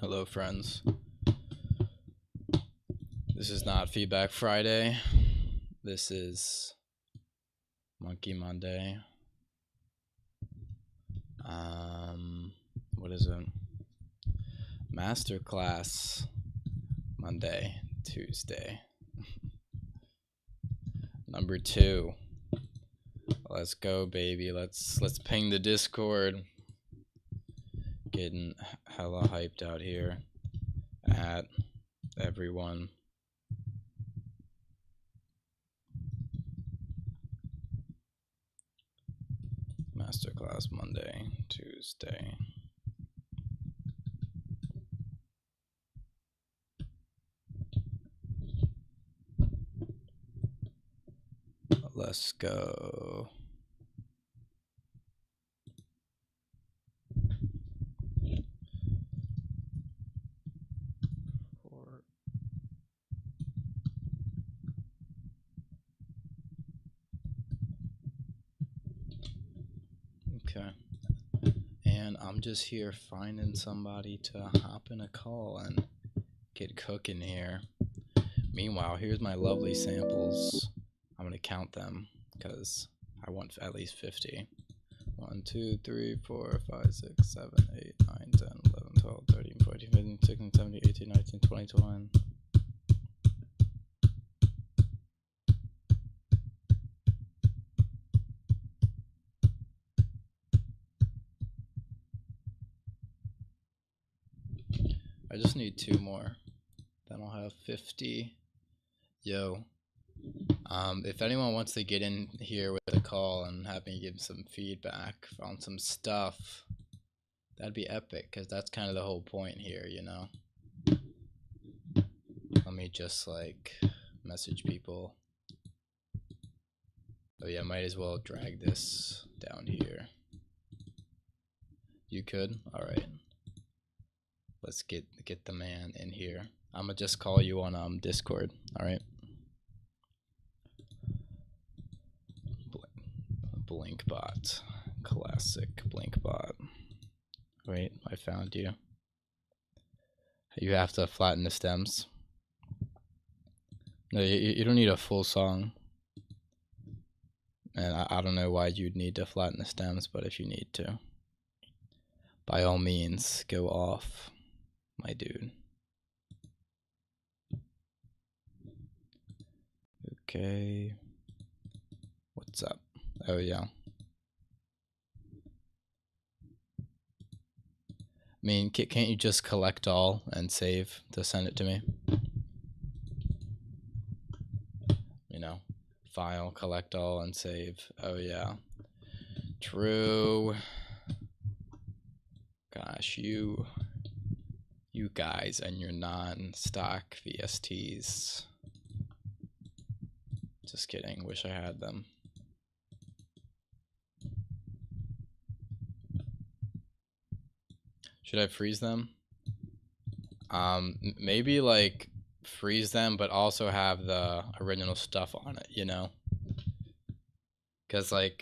Hello, friends. This is not Feedback Friday. This is Monkey Monday. What is it? Masterclass Monday, Tuesday. Number 2. Let's go, baby. Let's ping the Discord. Getting hella hyped out here at everyone. Masterclass Monday, Tuesday. Let's go. Okay. And I'm just here finding somebody to hop in a call and get cooking here. Meanwhile, here's my lovely samples. I'm gonna count them because I want at least 50. 1, 2, 3, 4, 5, 6, 7, 8, 9, 10, 11, 12, 13, 14, 15, 16, 17, 18, 19, 20, 21. I just need 2 more. Then I'll have 50. Yo. If anyone wants to get in here with a call and have me give some feedback on some stuff, that'd be epic, because that's kind of the whole point here, you know? Let me just, message people. Oh yeah, might as well drag this down here. You could? Alright. Let's get the man in here. I'm gonna just call you on Discord, alright? Blinkbot. Classic Blinkbot. Wait, I found you. You have to flatten the stems. No, you don't need a full song. And I don't know why you'd need to flatten the stems, but if you need to, by all means, go off, my dude. Okay. What's up? Oh, yeah. I mean, can't you just collect all and save to send it to me? You know, file, collect all, and save. Oh, yeah. True. Gosh, you guys and your non-stock VSTs. Just kidding. Wish I had them. Should I freeze them? Maybe freeze them, but also have the original stuff on it, you know? Because I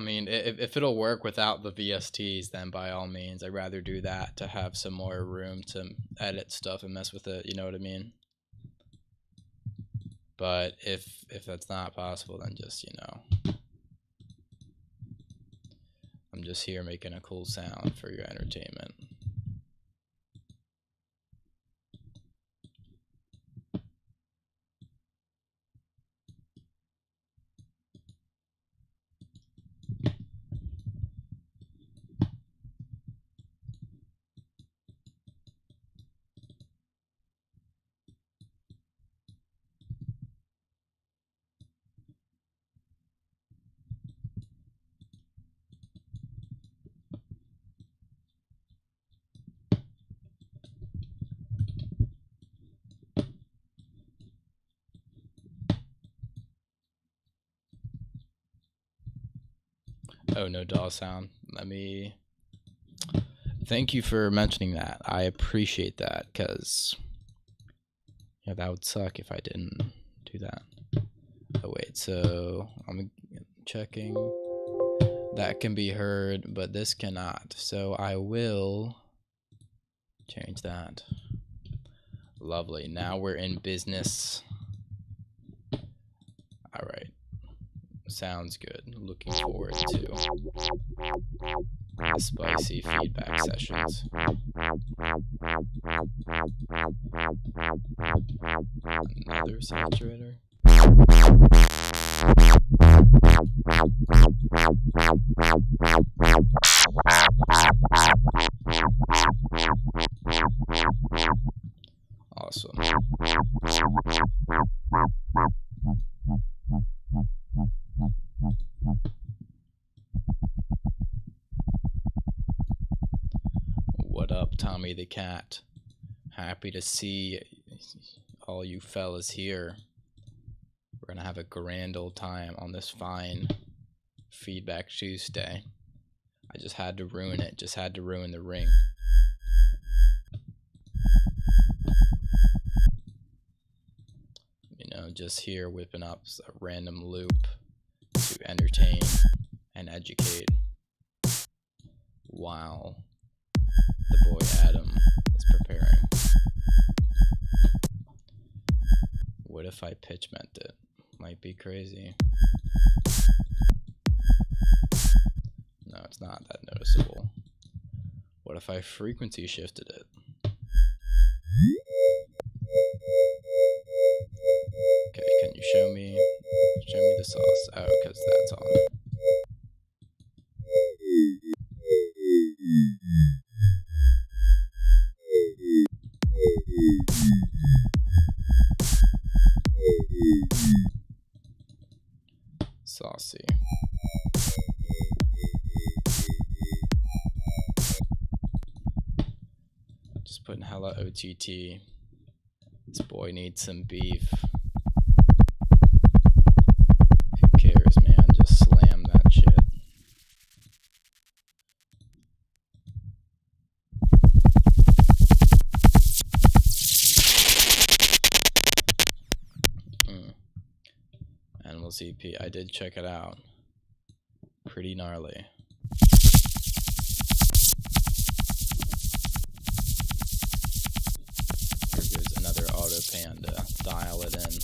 mean, if it'll work without the VSTs, then by all means, I'd rather do that to have some more room to edit stuff and mess with it, you know what I mean? But if that's not possible, then just, you know, I'm just here making a cool sound for your entertainment. Oh, no DAW sound. Let me... Thank you for mentioning that. I appreciate that, because yeah, that would suck if I didn't do that. Oh, wait, so I'm checking. That can be heard, but this cannot. So I will Change that. Lovely. Now we're in business. All right. Sounds good. Looking forward to the spicy feedback sessions. Another saturator. Awesome. What up, Tommy the Cat? Happy to see all you fellas here. We're gonna have a grand old time on this fine Feedback Tuesday. I just had to ruin it, just had to ruin the ring. You know, just here whipping up a random loop to entertain and educate while the boy Adam is preparing. What if I pitch meant it? Might be crazy. No, it's not that noticeable. What if I frequency shifted it? Okay, can you show me the sauce? Oh, because that's on. Saucy. Just putting hella OTT. This boy needs some beef. Who cares, man? Just slam that shit. Animal CP. I did check it out. Pretty gnarly. Here goes another auto pan to dial it in.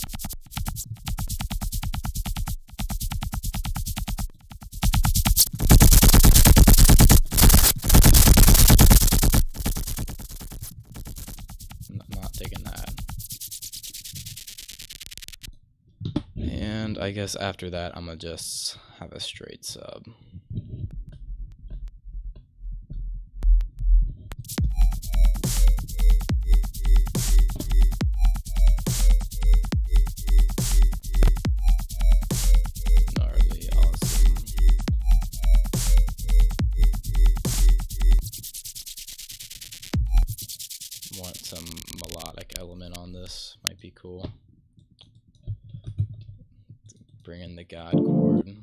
Not digging that. And I guess after that, I'm gonna just have a straight sub. Gnarly, awesome. Want some melodic element on this, might be cool. Bring in the God chord.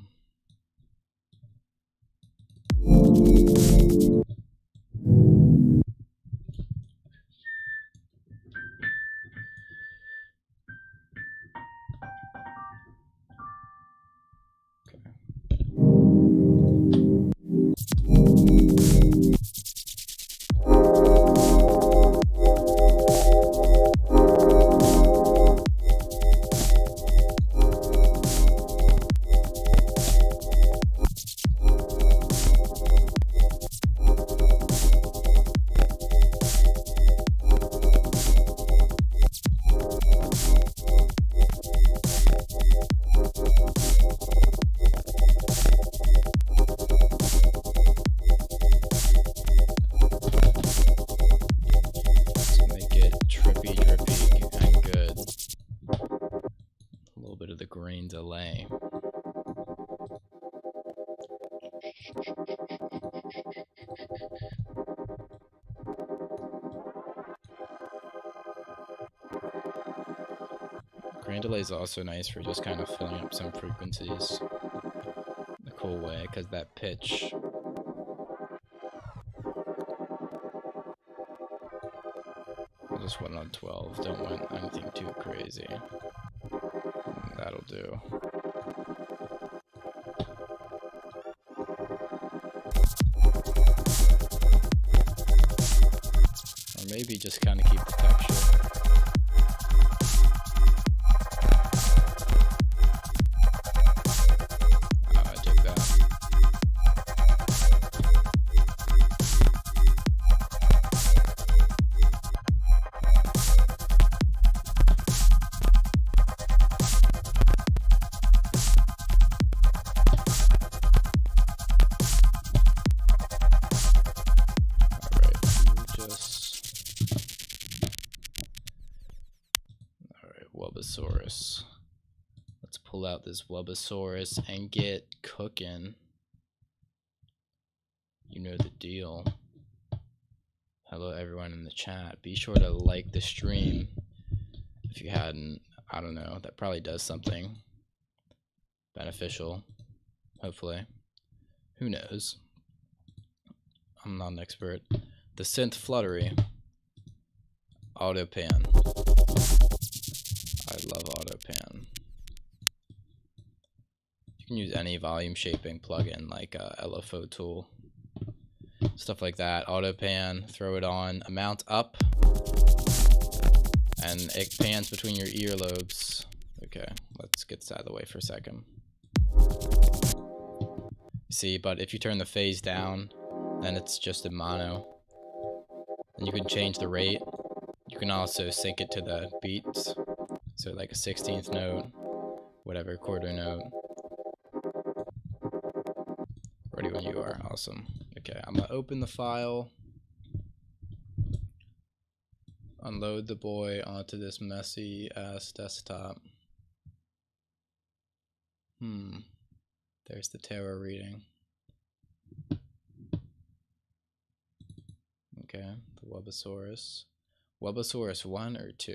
Grain delay. Grain delay is also nice for just kind of filling up some frequencies in a cool way, because that pitch I just went on 12, don't want anything too crazy. That'll do. Or maybe just kind of keep the texture. I dig that. Wubbosaurus. Let's pull out this Wubbosaurus and get cooking. You know the deal. Hello everyone in the chat. Be sure to like the stream. If you hadn't, I don't know, that probably does something beneficial. Hopefully. Who knows? I'm not an expert. The synth fluttery. Auto pan. I love auto pan. You can use any volume shaping plugin like LFO tool, stuff like that. Auto pan, throw it on, amount up, and it pans between your earlobes. Okay, let's get this out of the way for a second. See, but if you turn the phase down, then it's just in mono. And you can change the rate. You can also sync it to the beats. So like a 16th note, whatever, quarter note. Ready when you are. Awesome. Okay, I'm gonna open the file, unload the boy onto this messy ass desktop. There's the tarot reading. Okay, the Wubbosaurus. Wubbosaurus 1 or 2?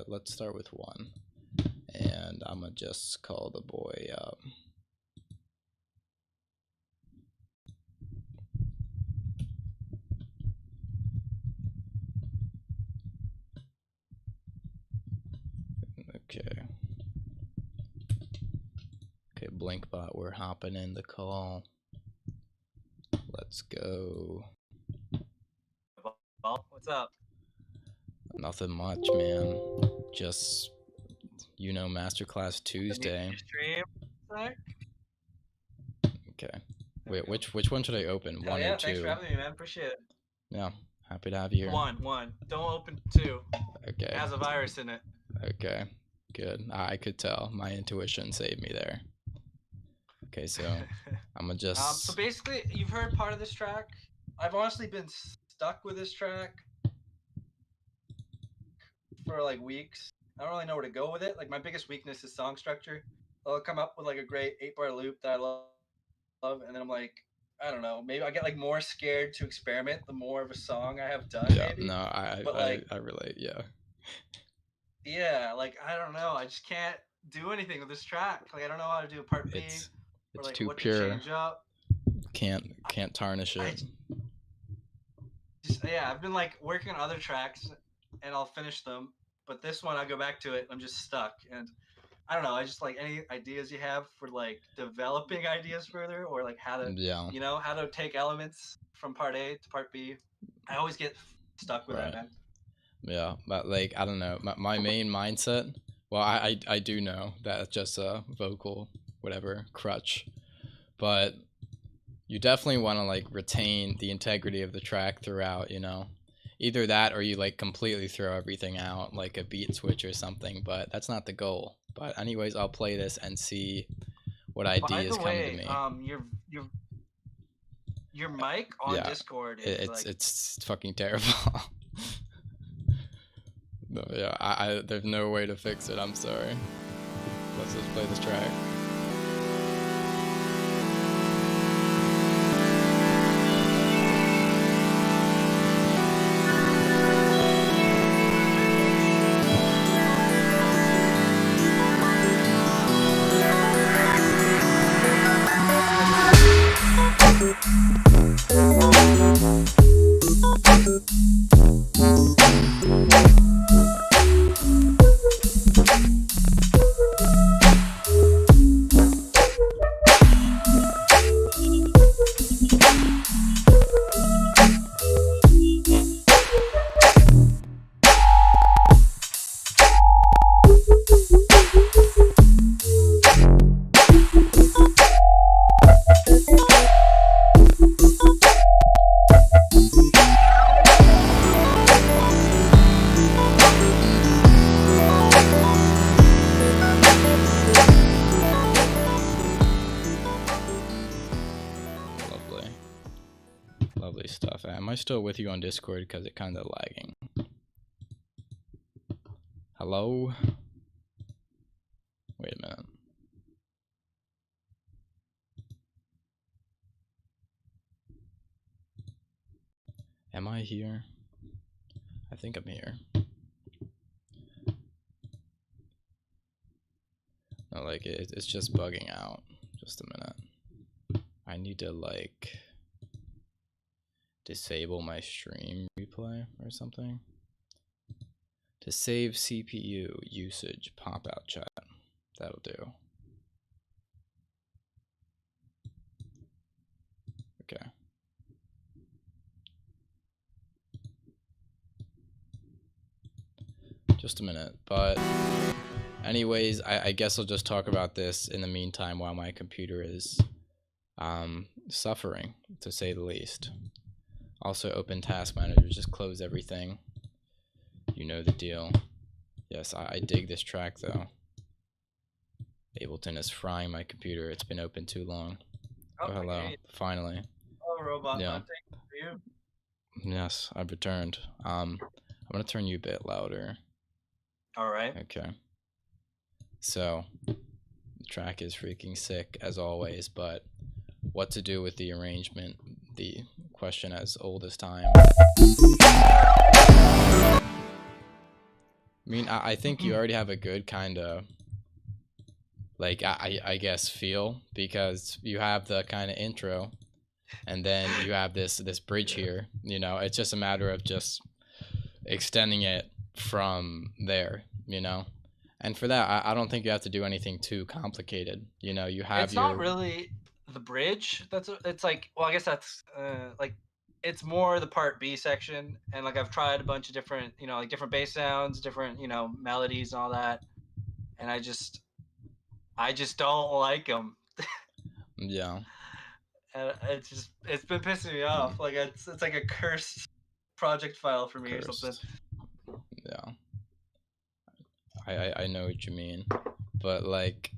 Let's start with 1. And I'm gonna just call the boy up. Okay. Okay, Blinkbot, we're hopping in the call. Let's go. What's up? Nothing much, man. Just, you know, Masterclass Tuesday. Stream? Okay. Wait, which one should I open? Hell 1 yeah, or 2? Thanks for having me, man. Appreciate it. Yeah, happy to have you here. 1. Don't open 2. Okay. It has a virus in it. Okay, good. I could tell. My intuition saved me there. Okay, so I'm gonna just... So basically, you've heard part of this track. I've honestly been stuck with this track for like weeks. I don't really know where to go with it. Like my biggest weakness is song structure. I'll come up with like a great 8-bar loop that I love, and then I'm like, I don't know, maybe I get like more scared to experiment the more of a song I have done. Yeah, maybe. no, I relate. Yeah. Yeah, like I don't know, I just can't do anything with this track. Like I don't know how to do a part B. It's like too what pure. To change up. Can't tarnish it. Yeah, I've been like working on other tracks, and I'll finish them. But this one, I go back to it. I'm just stuck, and I don't know. I just like any ideas you have for like developing ideas further, or like how to, you know, how to take elements from part A to part B. I always get stuck with that, man. Yeah, but like I don't know. My main mindset. Well, I do know that it's just a vocal whatever crutch, but you definitely want to like retain the integrity of the track throughout, you know. Either that or you like completely throw everything out, like a beat switch or something, but that's not the goal. But anyways, I'll play this and see what ideas come to me. Your mic on Discord is it's fucking terrible. No, yeah, there's no way to fix it. I'm sorry. Let's just play this track. stuff. Am I still with you on Discord? Because it kind of lagging. Hello? Wait a minute. Am I here? I think I'm here. No, like it's just bugging out. Just a minute. I need to like disable my stream replay or something. To save CPU usage, pop out chat. That'll do. Okay. Just a minute, but anyways, I guess I'll just talk about this in the meantime while my computer is suffering, to say the least. Also, open Task Manager, just close everything. You know the deal. Yes, I dig this track though. Ableton is frying my computer. It's been open too long. Oh, hello. Finally. Oh, Robot Bunting, for you. Yes, I've returned. I'm gonna turn you a bit louder. Alright. Okay. So, the track is freaking sick as always, but what to do with the arrangement? The question as old as time. I mean, I think you already have a good kind of, like, I guess, feel, because you have the kind of intro, and then you have this bridge here. You know, it's just a matter of just extending it from there, you know? And for that, I don't think you have to do anything too complicated. You know, you have It's not really the bridge. It's like, well, I guess that's like, it's more the part B section, and like I've tried a bunch of different, you know, like different bass sounds, different, you know, melodies and all that, and I just don't like them. Yeah. And it's been pissing me off. Like it's like a cursed project file for me or something. Yeah. I know what you mean, but like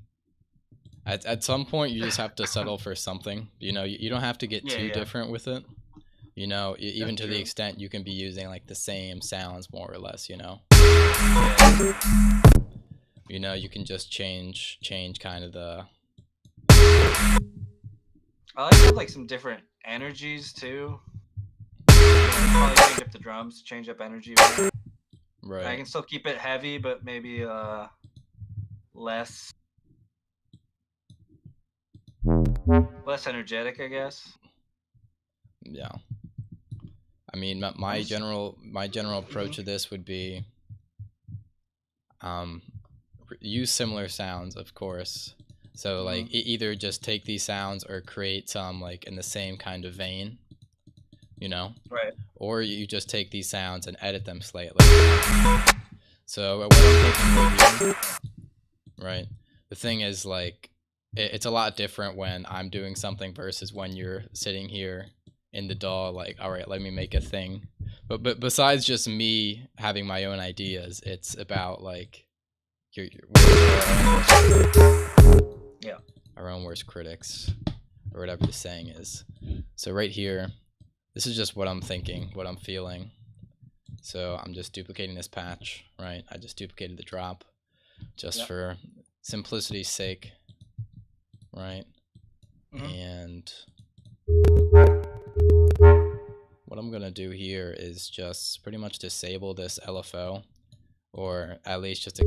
at some point you just have to settle for something. You know, you don't have to get too different with it. You know, even to the extent you can be using like the same sounds more or less. You know. You know, you can just change kind of the. I like to have like some different energies too. Probably change up the drums, change up energy. Right. I can still keep it heavy, but maybe less energetic, I guess. Yeah. I mean, my general approach to this would be use similar sounds, of course. So like either just take these sounds or create some like in the same kind of vein, you know? Right. Or you just take these sounds and edit them slightly. So what I'm thinking here, right? The thing is, like, it's a lot different when I'm doing something versus when you're sitting here in the DAW, like, all right, let me make a thing. But besides just me having my own ideas, it's about like our own worst critics, or whatever the saying is. So right here, this is just what I'm thinking, what I'm feeling. So I'm just duplicating this patch, right? I just duplicated the drop just for simplicity's sake, right? And what I'm gonna do here is just pretty much disable this LFO, or at least just to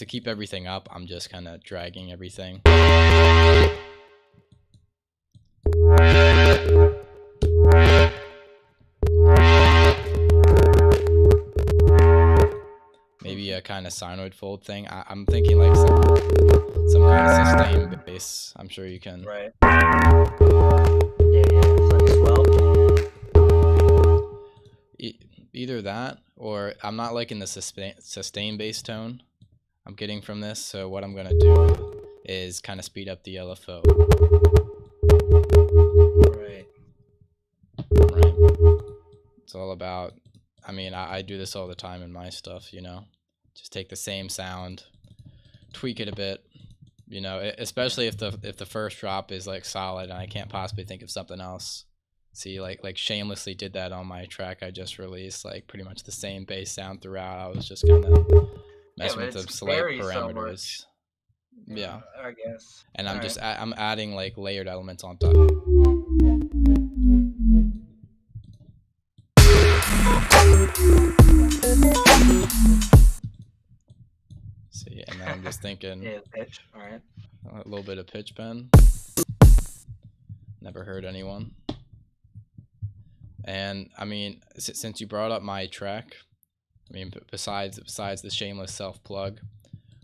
keep everything up. I'm just kind of dragging everything. Maybe a kind of sinoid fold thing. I'm thinking like some kind of sustained bass. I'm sure you can. Right. It's like a swell. Either that, or I'm not liking the sustained bass tone I'm getting from this. So what I'm gonna do is kind of speed up the LFO. Right. It's all about. I mean, I do this all the time in my stuff, you know. Just take the same sound, tweak it a bit, you know. Especially if the first drop is like solid and I can't possibly think of something else. See, like shamelessly did that on my track I just released, like pretty much the same bass sound throughout. I was just kind of Yeah, messing but with it's the slight very so much. parameters. Yeah, I guess. and All I'm right. just I'm adding like layered elements on top. See, and then I'm just thinking Yeah, pitch. All right. a little bit of pitch bend. Never heard anyone. And I mean, since you brought up my track, I mean, besides the shameless self plug,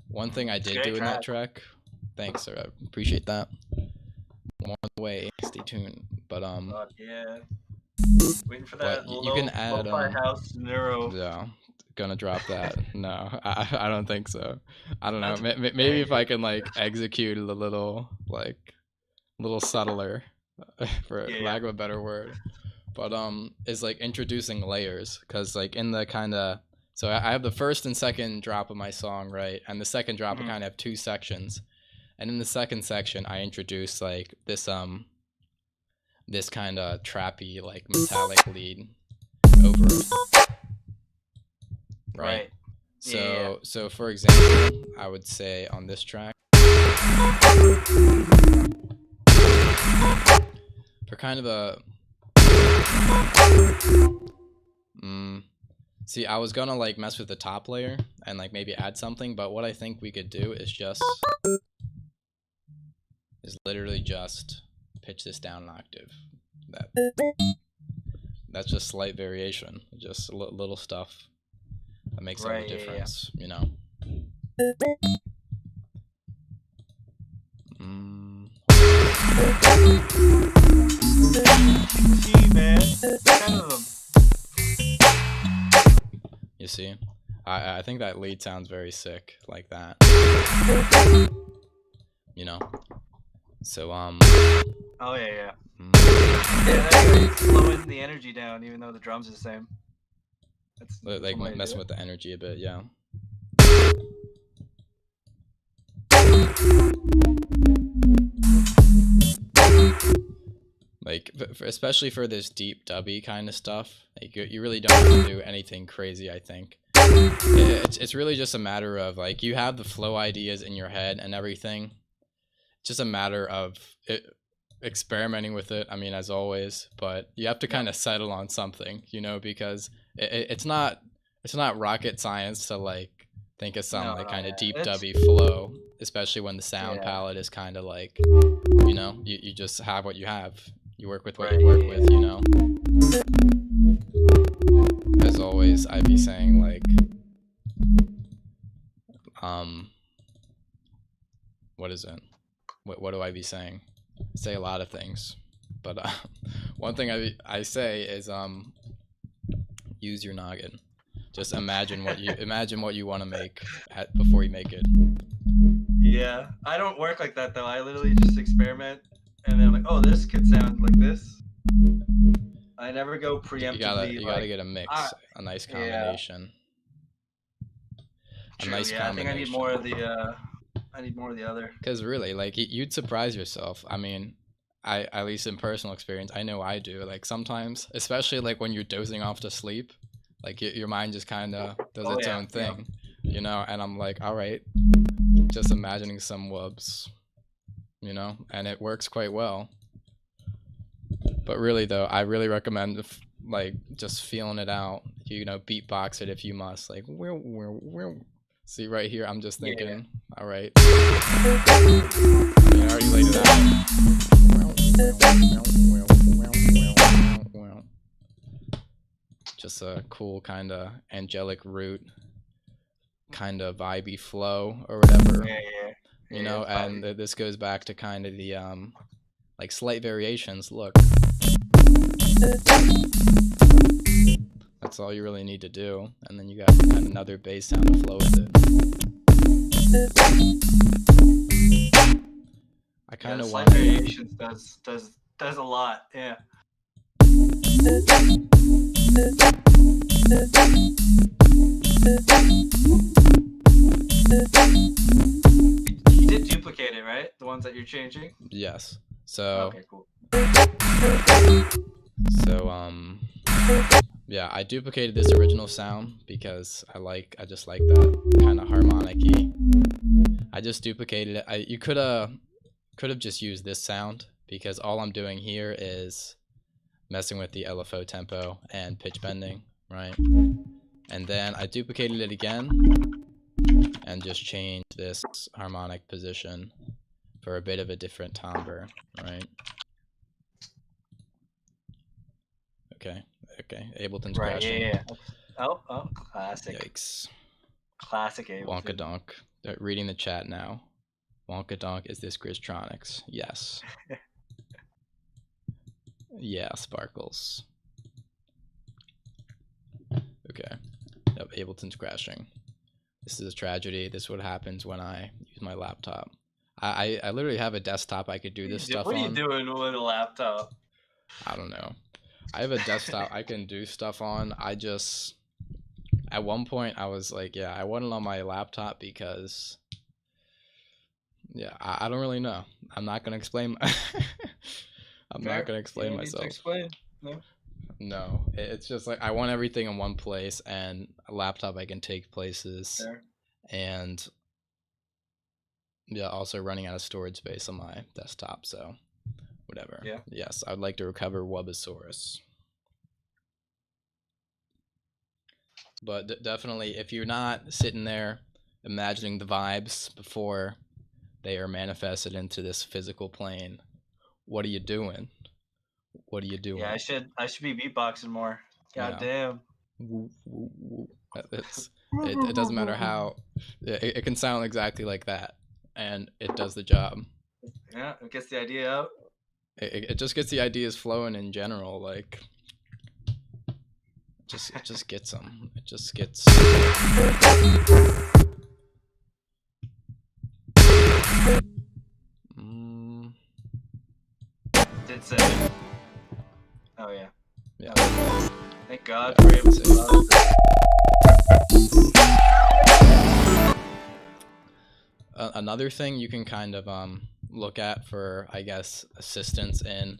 one thing I did do in that track. Thanks, sir. I appreciate that. One way, stay tuned. But Yeah. Waiting for but that you can add lo-fi house neuro. yeah, gonna drop that. No, I don't think so. I don't know. That's Maybe if I can like execute it a little subtler, for Yeah. lack of a better word. But is like introducing layers, because like in the kind of, so I have the first and second drop of my song, right, and the second drop I kind of have two sections, and in the second section I introduce like this kind of trappy like metallic lead over it, right? Yeah. So for example, I would say on this track, for kind of a see, I was gonna like mess with the top layer and like maybe add something, but what I think we could do is literally just pitch this down an octave. That's just slight variation, just little stuff that makes all the difference, you know. You see, I think that lead sounds very sick like that, you know. So Oh yeah. Yeah, slowing the energy down, even though the drums are the same. That's like messing with the energy a bit, yeah. Like, especially for this deep dubby kind of stuff, like you really don't have to do anything crazy, I think. It's really just a matter of like, you have the flow ideas in your head and everything. It's just a matter of experimenting with it, I mean, as always, but you have to kind of settle on something, you know, because it's not rocket science to like think of some kind of deep dubby flow, especially when the sound palette is kind of like, you know, you just have what you have. You work with what you work with, you know. As always, I'd be saying like, what is it? What do I be saying? I say a lot of things, but one thing I say is use your noggin. Just imagine what you want to make before you make it. Yeah, I don't work like that though. I literally just experiment, and then I'm like, oh, this could sound like this. I never go preemptively. You gotta get a mix, a nice combination. True, I think I need more of the. I need more of the other. Because really, like, you'd surprise yourself. I mean, at least in personal experience, I know I do. Like sometimes, especially like when you're dozing off to sleep, like your mind just kind of does its own thing, you know. And I'm like, all right, just imagining some whoops, you know, and it works quite well. But really though, I really recommend like just feeling it out. You know, beatbox it if you must. Like see right here, I'm just thinking, all right. I mean, I already laid it out. Just a cool kind of angelic root, kind of vibey flow or whatever. You know, and this goes back to kind of the like slight variations. Look. That's all you really need to do, and then you got kind of another bass sound to flow with it. I kind of want variations does a lot, yeah. You did duplicate it, right? The ones that you're changing? Yes. So. Okay, cool. So yeah, I duplicated this original sound because I just like that kind of harmonic-y. I just duplicated it. You could have just used this sound because all I'm doing here is messing with the LFO tempo and pitch bending, right? And then I duplicated it again and just changed this harmonic position for a bit of a different timbre, right? Okay, Ableton's Right. crashing. Yeah. Oh, classic. Yikes. Classic Wonka Ableton. donk. They're reading the chat now. Wonka donk, is this Griztronics? Yes. Yeah, Sparkles. Okay. Yep, Ableton's crashing. This is a tragedy. This is what happens when I use my laptop. I literally have a desktop I could do this stuff What are you on. doing with a laptop? I don't know. I have a desktop I can do stuff on. I just at one point I was like, yeah, I want it on my laptop because yeah, I don't really know. I'm not gonna explain. I'm not gonna explain You need to myself. explain. No. No, it's just like I want everything in one place and a laptop I can take places, Fair. and yeah, also running out of storage space on my desktop. So whatever. Yeah. Yes, I'd like to recover Wubosaurus. But definitely, if you're not sitting there imagining the vibes before they are manifested into this physical plane, what are you doing? What are you doing? Yeah, I should be beatboxing more. God damn. Woo, woo, woo. It doesn't matter how it can sound exactly like that, and it does the job. Yeah, it gets the idea out. It just gets the ideas flowing in general. Like it just gets them. It just gets. Did say. Oh yeah. Yeah. Thank God Yeah, for able to. Another thing you can kind of look at for, I guess, assistance in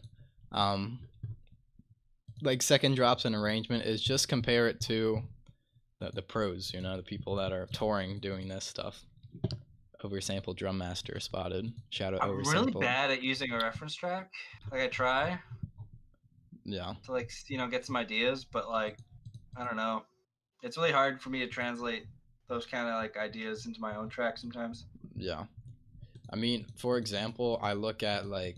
like second drops and arrangement is just compare it to the pros, you know, the people that are touring doing this stuff. Oversampled Drum Master spotted. Shout out I'm Oversampled. really bad at using a reference track. Like I try. Yeah. To like get some ideas, but like I don't know. It's really hard for me to translate those kind of like ideas into my own track sometimes. Yeah. I mean, for example, I look at like,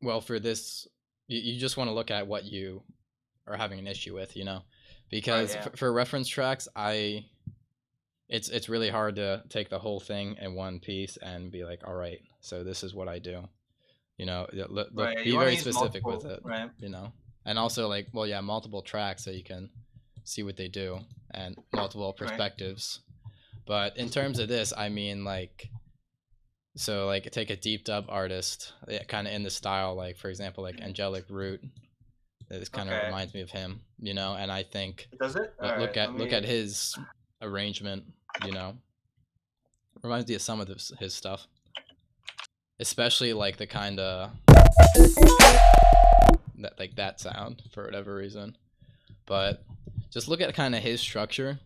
well, for this, you just want to look at what you are having an issue with, you know, because Right, yeah. for reference tracks, it's really hard to take the whole thing in one piece and be like, all right, so this is what I do, you know, look, Right, be you wanna very use specific with multiple, it, right? you know, and also like, well, yeah, multiple tracks so you can see what they do and multiple perspectives. But in terms of this, I mean, like, so like take a deep dub artist, kind of in the style, like for example, like Angelic Root. This kind of reminds me of him, you know, and I think Does it? look at his arrangement, you know, reminds me of some of his stuff, especially like the kind of that like that sound for whatever reason. But just look at kind of his structure.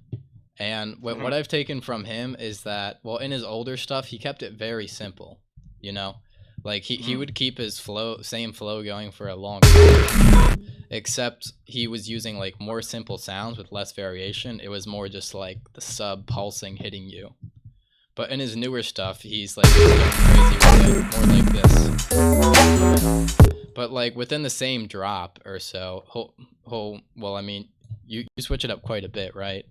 And what I've taken from him is that, well, in his older stuff, he kept it very simple, you know? Like, he would keep his same flow going for a long time, except he was using, like, more simple sounds with less variation. It was more just, like, the sub pulsing hitting you. But in his newer stuff, he's, like, going crazy with it, more like this. But, like, within the same drop or so, well, I mean, you switch it up quite a bit, right?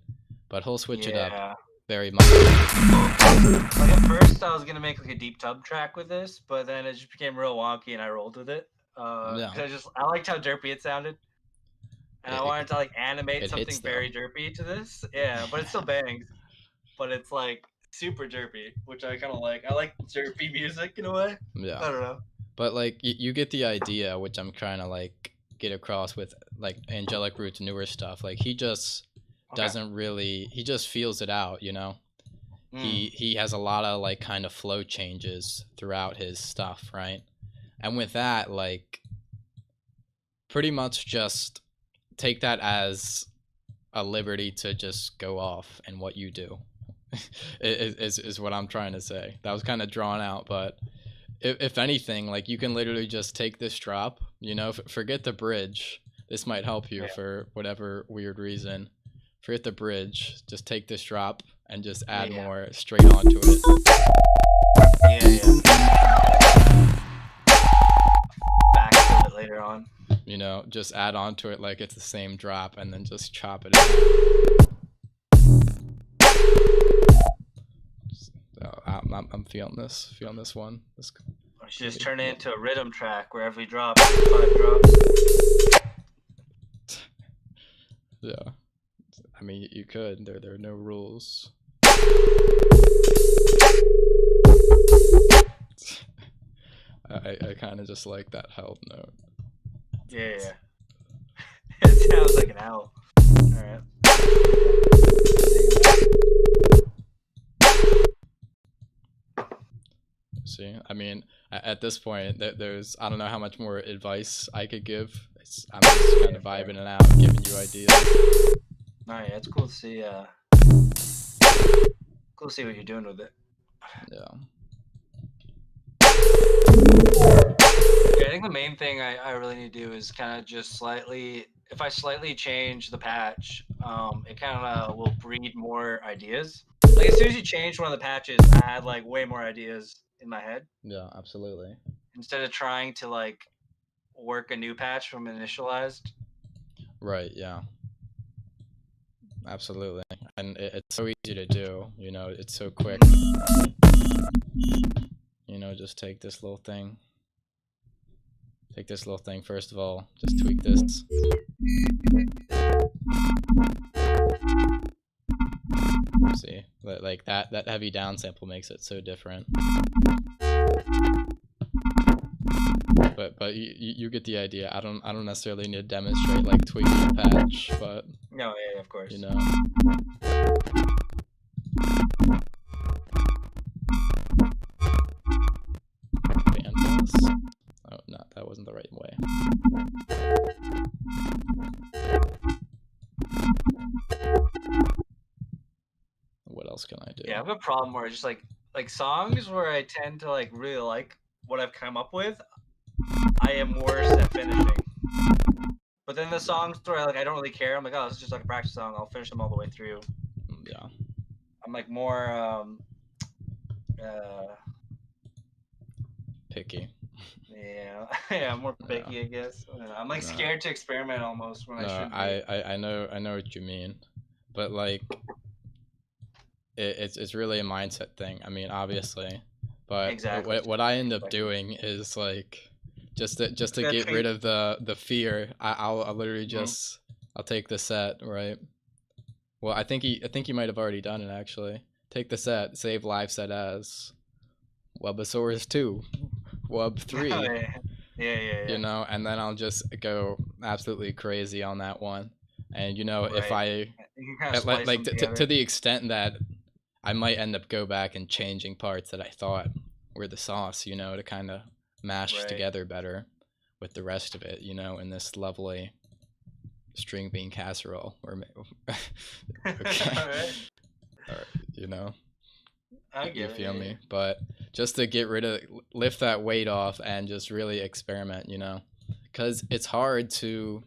But he'll switch it up very much. Like at first, I was gonna make like a deep dub track with this, but then it just became real wonky, and I rolled with it. Cause I liked how derpy it sounded, and I wanted to like animate something very derpy to this. Yeah, but it still bangs, but it's like super derpy, which I kind of like. I like derpy music in a way. Yeah. I don't know. But like you get the idea, which I'm trying to like get across with like Angelic Root's newer stuff. Like he just doesn't really, he just feels it out, you know. He has a lot of like kind of flow changes throughout his stuff, right? And with that, like pretty much just take that as a liberty to just go off and what you do is what I'm trying to say. That was kind of drawn out, but if anything, like you can literally just take this drop, you know, forget the bridge. This might help you Yeah. for whatever weird reason. Forget the bridge. Just take this drop and just add Yeah. more straight onto it. Yeah. Backfill it later on. You know, just add onto it like it's the same drop and then just chop it in. So, I'm feeling this one. Or you should just turn it into a rhythm track where every drop is 5 drops. Yeah. I mean, you could. There are no rules. I kind of just like that held note. Yeah. It sounds like an owl. Alright. See, I mean, at this point, there's I don't know how much more advice I could give. I'm just kind of vibing it out, giving you ideas. Alright, it's cool to see. Cool to see what you're doing with it. Yeah. Yeah, I think the main thing I really need to do is kind of just slightly, if I slightly change the patch, it kind of will breed more ideas. Like as soon as you change one of the patches, I had like way more ideas in my head. Yeah, absolutely. Instead of trying to like work a new patch from initialized. Right, yeah. Absolutely. And it's so easy to do, you know, it's so quick. You know, just take this little thing. Take this little thing, first of all, just tweak this. See, like that heavy down sample makes it so different. But you get the idea. I don't necessarily need to demonstrate like tweaking the patch, but No, yeah, of course. you know. Bandpass? Oh no, that wasn't the right way. What else can I do? Yeah, I have a problem where just like songs where I tend to like really like what I've come up with, I am worse at finishing. But then the songs where I don't really care, I'm like, oh, this is just like a practice song. I'll finish them all the way through. Yeah. I'm like more Picky. yeah, yeah, I'm more picky, I guess. I'm like scared to experiment almost when I should be. I know what you mean, but like it's really a mindset thing. I mean, obviously, but Exactly. what I end up doing is like just to get rid of the fear. I'll literally just I'll take the set, right. Well, I think he might have already done it actually. Take the set, save live set as Webasaurus 2, Web 3. Oh, yeah. You know, and then I'll just go absolutely crazy on that one. And you know, if I like to the extent that I might end up go back and changing parts that I thought were the sauce, you know, to kind of mash together better with the rest of it, you know, in this lovely string bean casserole or okay. Or, you know, you feel me? But just to get rid of, lift that weight off and just really experiment, you know, because it's hard to,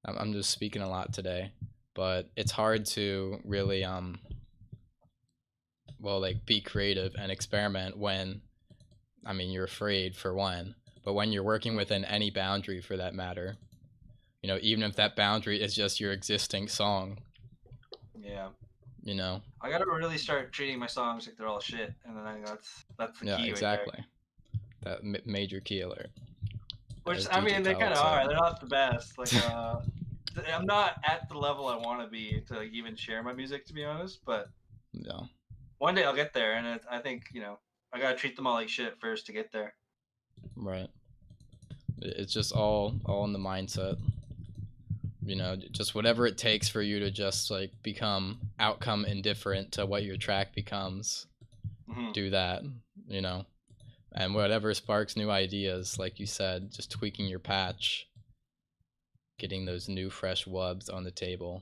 I'm just speaking a lot today, but it's hard to really well, like be creative and experiment when, I mean, you're afraid for one, but when you're working within any boundary for that matter, you know, even if that boundary is just your existing song. Yeah. You know, I gotta really start treating my songs like they're all shit, and then I think that's the key. Yeah, exactly. Right there. That major key alert. Which I mean, they kind of are. They're not the best. Like, I'm not at the level I want to be to like even share my music, to be honest. But yeah, one day I'll get there, and I think I gotta treat them all like shit first to get there. Right. It's just all in the mindset. You know, just whatever it takes for you to just like become outcome indifferent to what your track becomes. Do that, you know, and whatever sparks new ideas, like you said, just tweaking your patch getting those new fresh wubs on the table.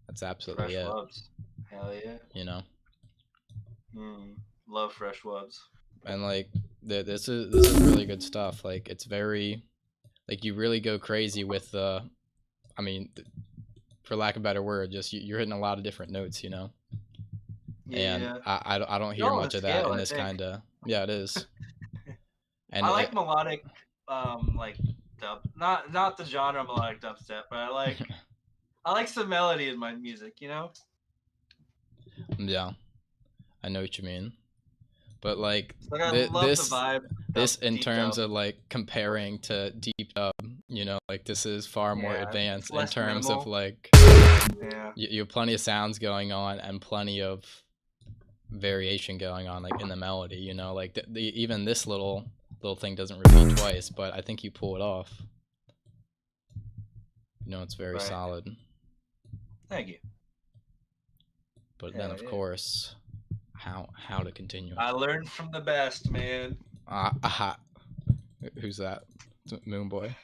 That's absolutely Fresh it. wubs. Hell yeah. You know, Love fresh wubs. and like this is really good stuff. Like it's very like you really go crazy with the. I mean, for lack of a better word, just you're hitting a lot of different notes. You know, and Yeah. I don't It's hear all on the much of that scale, in I this think. kind of. Yeah, it is. And I like melodic, like dub. Not the genre melodic dubstep, but I like some melody in my music. You know. yeah, I know what you mean. But like Like I love the this vibe. this in Deep terms dub. of like comparing to deep dub, you know, like this is far more Yeah. It's advanced in less terms of minimal. like Yeah. you have plenty of sounds going on and plenty of variation going on like in the melody, you know, like even this little thing doesn't repeat twice, but I think you pull it off. You know, it's very Right. solid. Thank you. But then Hell of yeah. course, how to continue I it. learned from the best, man. Aha. Who's that? Moon Boy.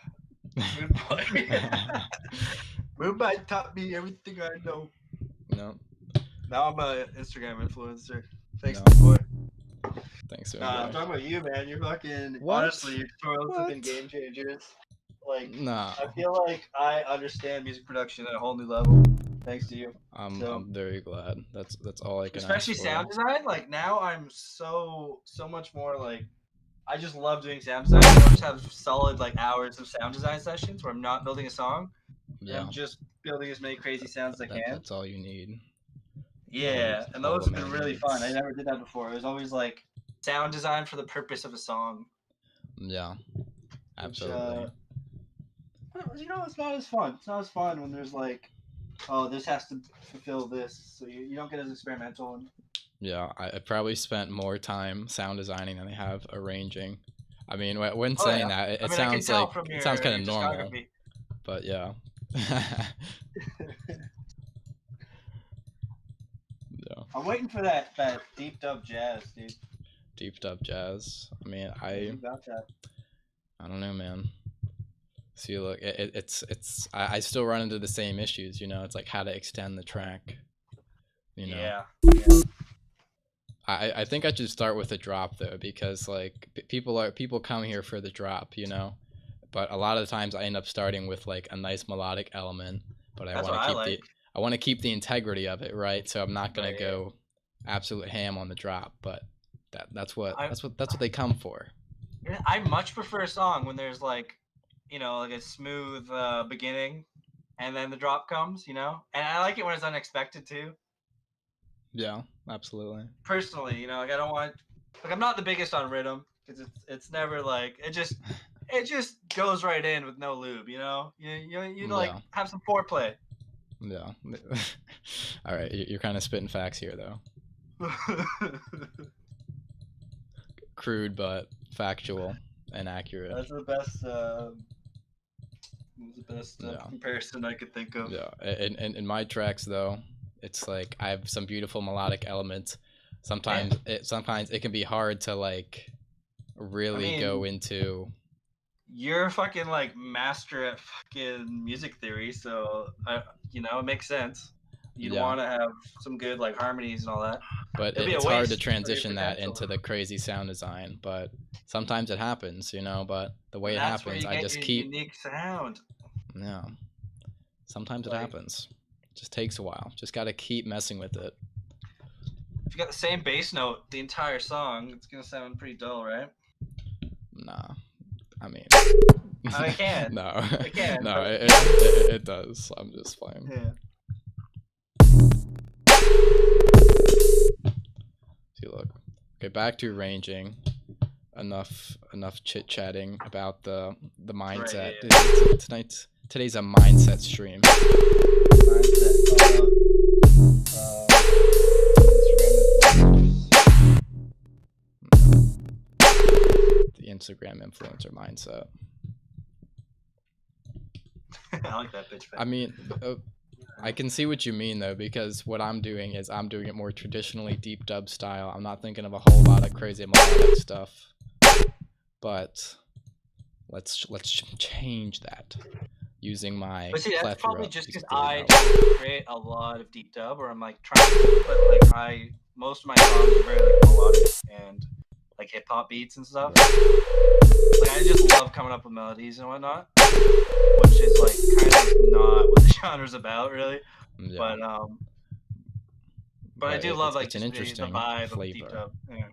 Moon Boy. Moon Boy taught me everything I know. No, Now I'm a Instagram influencer. Thanks, no. Moon Boy. Thanks, Moon Nah, I'm Boy. talking about you, man. You're fucking What? honestly, your tutorials have been What? game changers. Like, No. I feel like I understand music production at a whole new level thanks to you. So, I'm very glad. That's all I can ask especially for. sound design. Like now, I'm so much more like. I just love doing sound design. I just have solid like hours of sound design sessions where I'm not building a song and Yeah, I'm just building as many crazy sounds as I can. that's all you need. Yeah, and All those a have been man really fun. I needs. never did that before. It was always like sound design for the purpose of a song, Yeah, which absolutely. it's not as fun. It's not as fun when there's like, oh, this has to fulfill this, so you don't get as experimental. And Yeah, I probably spent more time sound designing than I have arranging. I mean, when oh saying yeah, that, I it mean I can sounds tell like from it sounds kind your of normal, discography. but yeah. Yeah, I'm waiting for that deep dub jazz, dude. deep dub jazz. I mean, Yeah, you got that. I don't know, man. See, look, I still run into the same issues, you know. It's like how to extend the track, you know. Yeah. I think I should start with a drop though, because like people come here for the drop, you know. But a lot of the times I end up starting with like a nice melodic element, but That's what I like. I want to keep the integrity of it, right? So I'm not gonna Right. Yeah. go absolute ham on the drop, but that's what I they come for. I much prefer a song when there's like, like a smooth beginning, and then the drop comes, and I like it when it's unexpected too. Yeah, absolutely. Personally, like I don't want, like I'm not the biggest on rhythm because it's never like it just goes right in with no lube, you like Yeah, have some foreplay. yeah. All right, you're kind of spitting facts here though. Crude but factual and accurate. That's the best. Yeah. Comparison I could think of. Yeah. In my tracks though, it's like I have some beautiful melodic elements. Sometimes it can be hard to like really go into. You're fucking like master at fucking music theory, so it makes sense. You'd Yeah. want to have some good like harmonies and all that. But It'd be a it's hard to waste for your transition that potential. into the crazy sound design. But sometimes it happens, you know. But the way it That's where happens, you I get just your keep. unique sound. Yeah. Sometimes it Like, happens. It just takes a while. Just got to keep messing with it. if you got the same bass note the entire song, it's gonna sound pretty dull, right? Nah. I mean. I can. No. I can. No, But... it does. I'm just playing. Yeah. See, look. Okay, back to arranging. Enough chit chatting about the mindset. Right, yeah. Today's a mindset stream. Mindset. The Instagram influencer mindset. I like that bitch. I mean, I can see what you mean though, because what I'm doing is I'm doing it more traditionally deep dub style. I'm not thinking of a whole lot of crazy melodic stuff. But let's change that. using my But see, that's plethora probably of just because musical I knowledge. create a lot of deep dub, or I'm like trying to, but like most of my songs are very like melodic and like hip hop beats and stuff. Like I just love coming up with melodies and whatnot, which is like kind of not what the genre's about, really. Yeah, But I do love like it's an just the interesting vibe of deep flavor. dub. Yeah.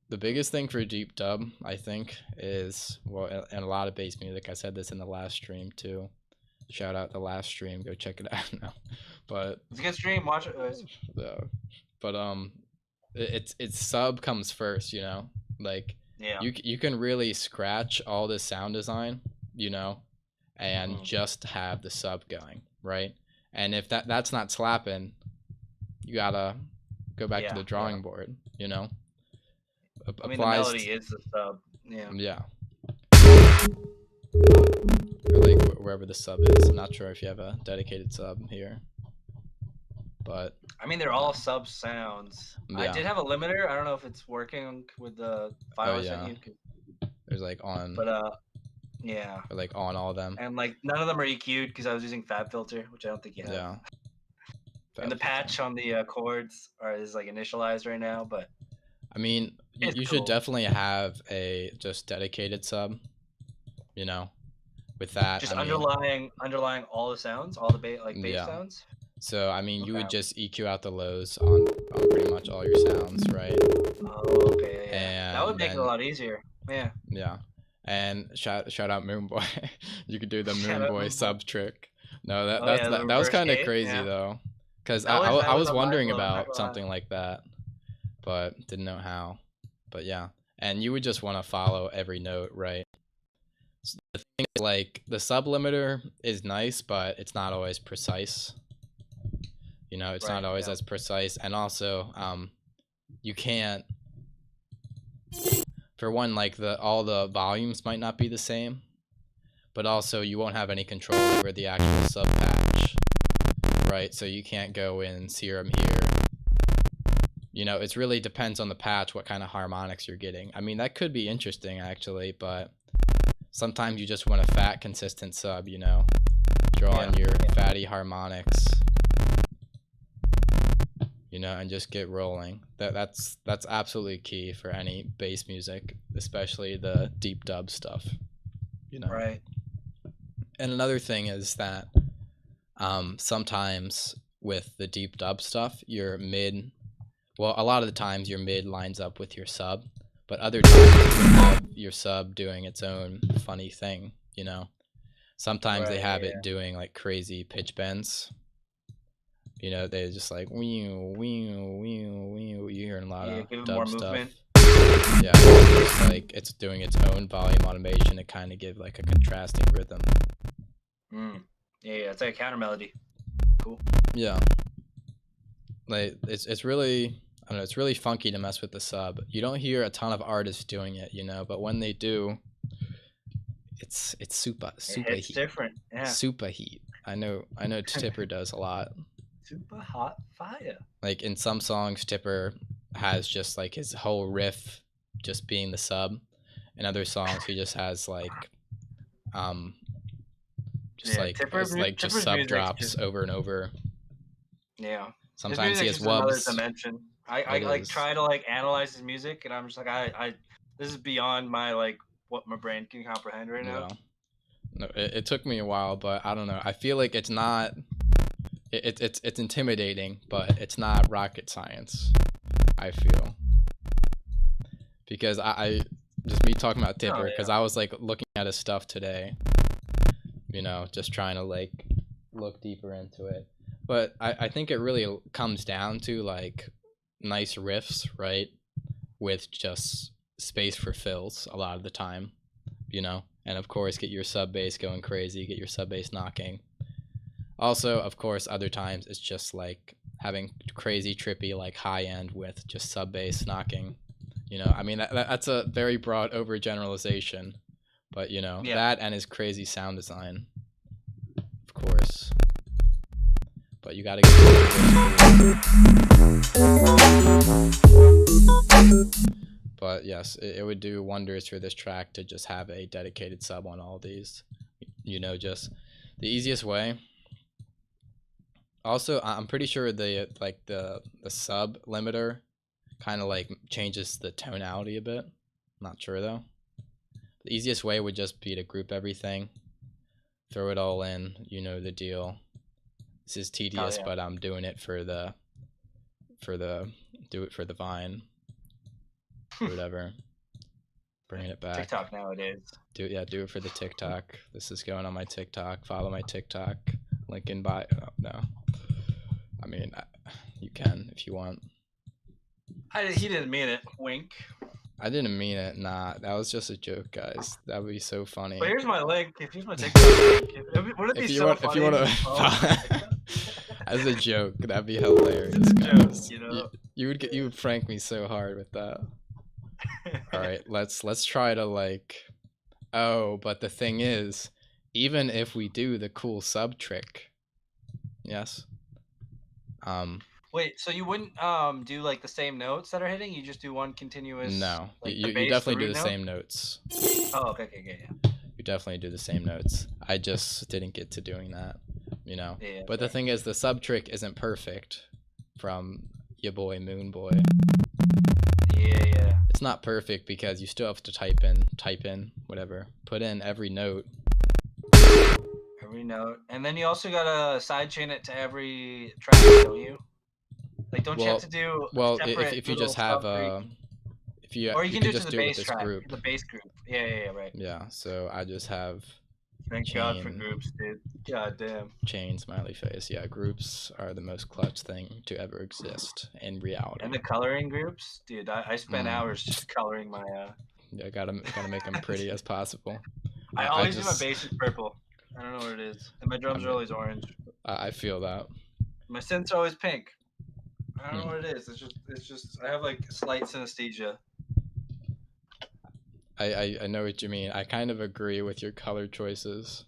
The biggest thing for deep dub, I think, is and a lot of bass music. I said this in the last stream too. Shout out the last stream. Go check it out now. But It's a good stream. Watch it, guys. but it's sub comes first. You know, like Yeah. you can really scratch all the sound design. You know, and just have the sub going, right? And if that's not slapping, you gotta go back to the drawing board. You know. I mean, the melody is the sub. Yeah. Yeah. Or like wherever the sub is. I'm not sure if you have a dedicated sub here, but I mean, they're all sub sounds. Yeah. I did have a limiter. I don't know if it's working with the file I sent you. There's like on. But yeah. Or like on all of them. And like none of them are EQ'd because I was using Fab Filter, which I don't think you have. Yeah. And the patch on the chords is like initialized right now, but. I mean, you should definitely have a just dedicated sub. You know, with that. Just underlying all the sounds, all the bass sounds. So I mean, you would just EQ out the lows on pretty much all your sounds, right? Oh, okay. Yeah. And that would make it a lot easier. Yeah. Yeah. And shout out Moonboy. You could do the Moonboy sub trick. No, that was kind of crazy though, because I was wondering about something like that, but didn't know how. But yeah, and you would just want to follow every note, right? So the thing is, like, the sub limiter is nice, but it's not always precise. You know, it's not always as precise, and also you can't. For one, like all the volumes might not be the same, but also you won't have any control over the actual sub patch, right? So you can't go in and sear them here. You know, it really depends on the patch what kind of harmonics you're getting. I mean, that could be interesting actually, but sometimes you just want a fat, consistent sub. You know, draw on your fatty harmonics. You know, and just get rolling. That's absolutely key for any bass music, especially the deep dub stuff. You know. Right. And another thing is that sometimes with the deep dub stuff, your mid, well, a lot of the times your mid lines up with your sub, but other times you have your sub doing its own funny thing. You know, sometimes they have it doing like crazy pitch bends. You know, they just like wee wee. You hear a lot of dub stuff. Movement. Yeah, it's like it's doing its own volume automation to kind of give like a contrasting rhythm. Yeah, it's like a counter melody. Cool. Yeah, like it's really, I don't know, it's really funky to mess with the sub. You don't hear a ton of artists doing it, you know, but when they do, it's super heat. Different. Yeah. Super heat. I know Tipper does a lot. Super hot fire. Like in some songs, Tipper has just like his whole riff just being the sub. In other songs, he just has like just sub drops over and over. Yeah. Sometimes he has wubs. Another dimension. I like try to like analyze his music, and I'm just like I this is beyond my like what my brain can comprehend right now. No, it took me a while, but I don't know. I feel like it's not. It's intimidating, but it's not rocket science, I feel. Because I just me talking about Tipper, because I was like looking at his stuff today, you know, just trying to like look deeper into it. But I think it really comes down to like nice riffs, right? With just space for fills a lot of the time, you know? And of course, get your sub bass going crazy, get your sub bass knocking. Also, of course, other times it's just like having crazy trippy like high end with just sub bass knocking. You know, I mean that's a very broad overgeneralization, but you know, that and his crazy sound design, of course. But you gotta get But yes, it would do wonders for this track to just have a dedicated sub on all these. You know, just the easiest way. Also, I'm pretty sure the sub limiter kind of like changes the tonality a bit. Not sure though. The easiest way would just be to group everything, throw it all in. You know the deal. This is tedious, yeah. but I'm doing it for the do it for the Vine or whatever. Bringing it back. TikTok nowadays. Do it for the TikTok. This is going on my TikTok. Follow my TikTok. Link in bio. Oh, no. I mean, you can if you want. He didn't mean it. Wink. I didn't mean it. Nah, that was just a joke, guys. That would be so funny. But here's my link. If here's my TikTok link. Would it be so funny? If you want to, as a joke, that'd be hilarious. It's a joke, you know. You would prank me so hard with that. All right, let's try to like. Oh, but the thing is, even if we do the cool sub trick, yes. Wait, so you wouldn't do like the same notes that are hitting? You just do one continuous? No, like, you bass, definitely do the note? same notes. Oh, okay, yeah. You definitely do the same notes. I just didn't get to doing that, you know. Yeah, but the thing is, the sub trick isn't perfect from your boy Moon Boy. Yeah. It's not perfect because you still have to type in whatever, put in every note. Every note, and then you also gotta sidechain it to every track, don't you? Like, don't you have to do? Well, if you just have if you or you can just do do it the with bass this track, group. the bass group. Yeah, right. Yeah, so I just have. Thank God for groups, dude. God damn. Chain smiley face. Yeah, groups are the most clutch thing to ever exist in reality. And the coloring groups, dude. I spent hours just coloring my. Yeah, gotta make them pretty as possible. I always do my bass is purple. I don't know what it is, and my drums are always orange. I feel that. My synths are always pink. I don't know what it is. It's just. I have like slight synesthesia. I know what you mean. I kind of agree with your color choices.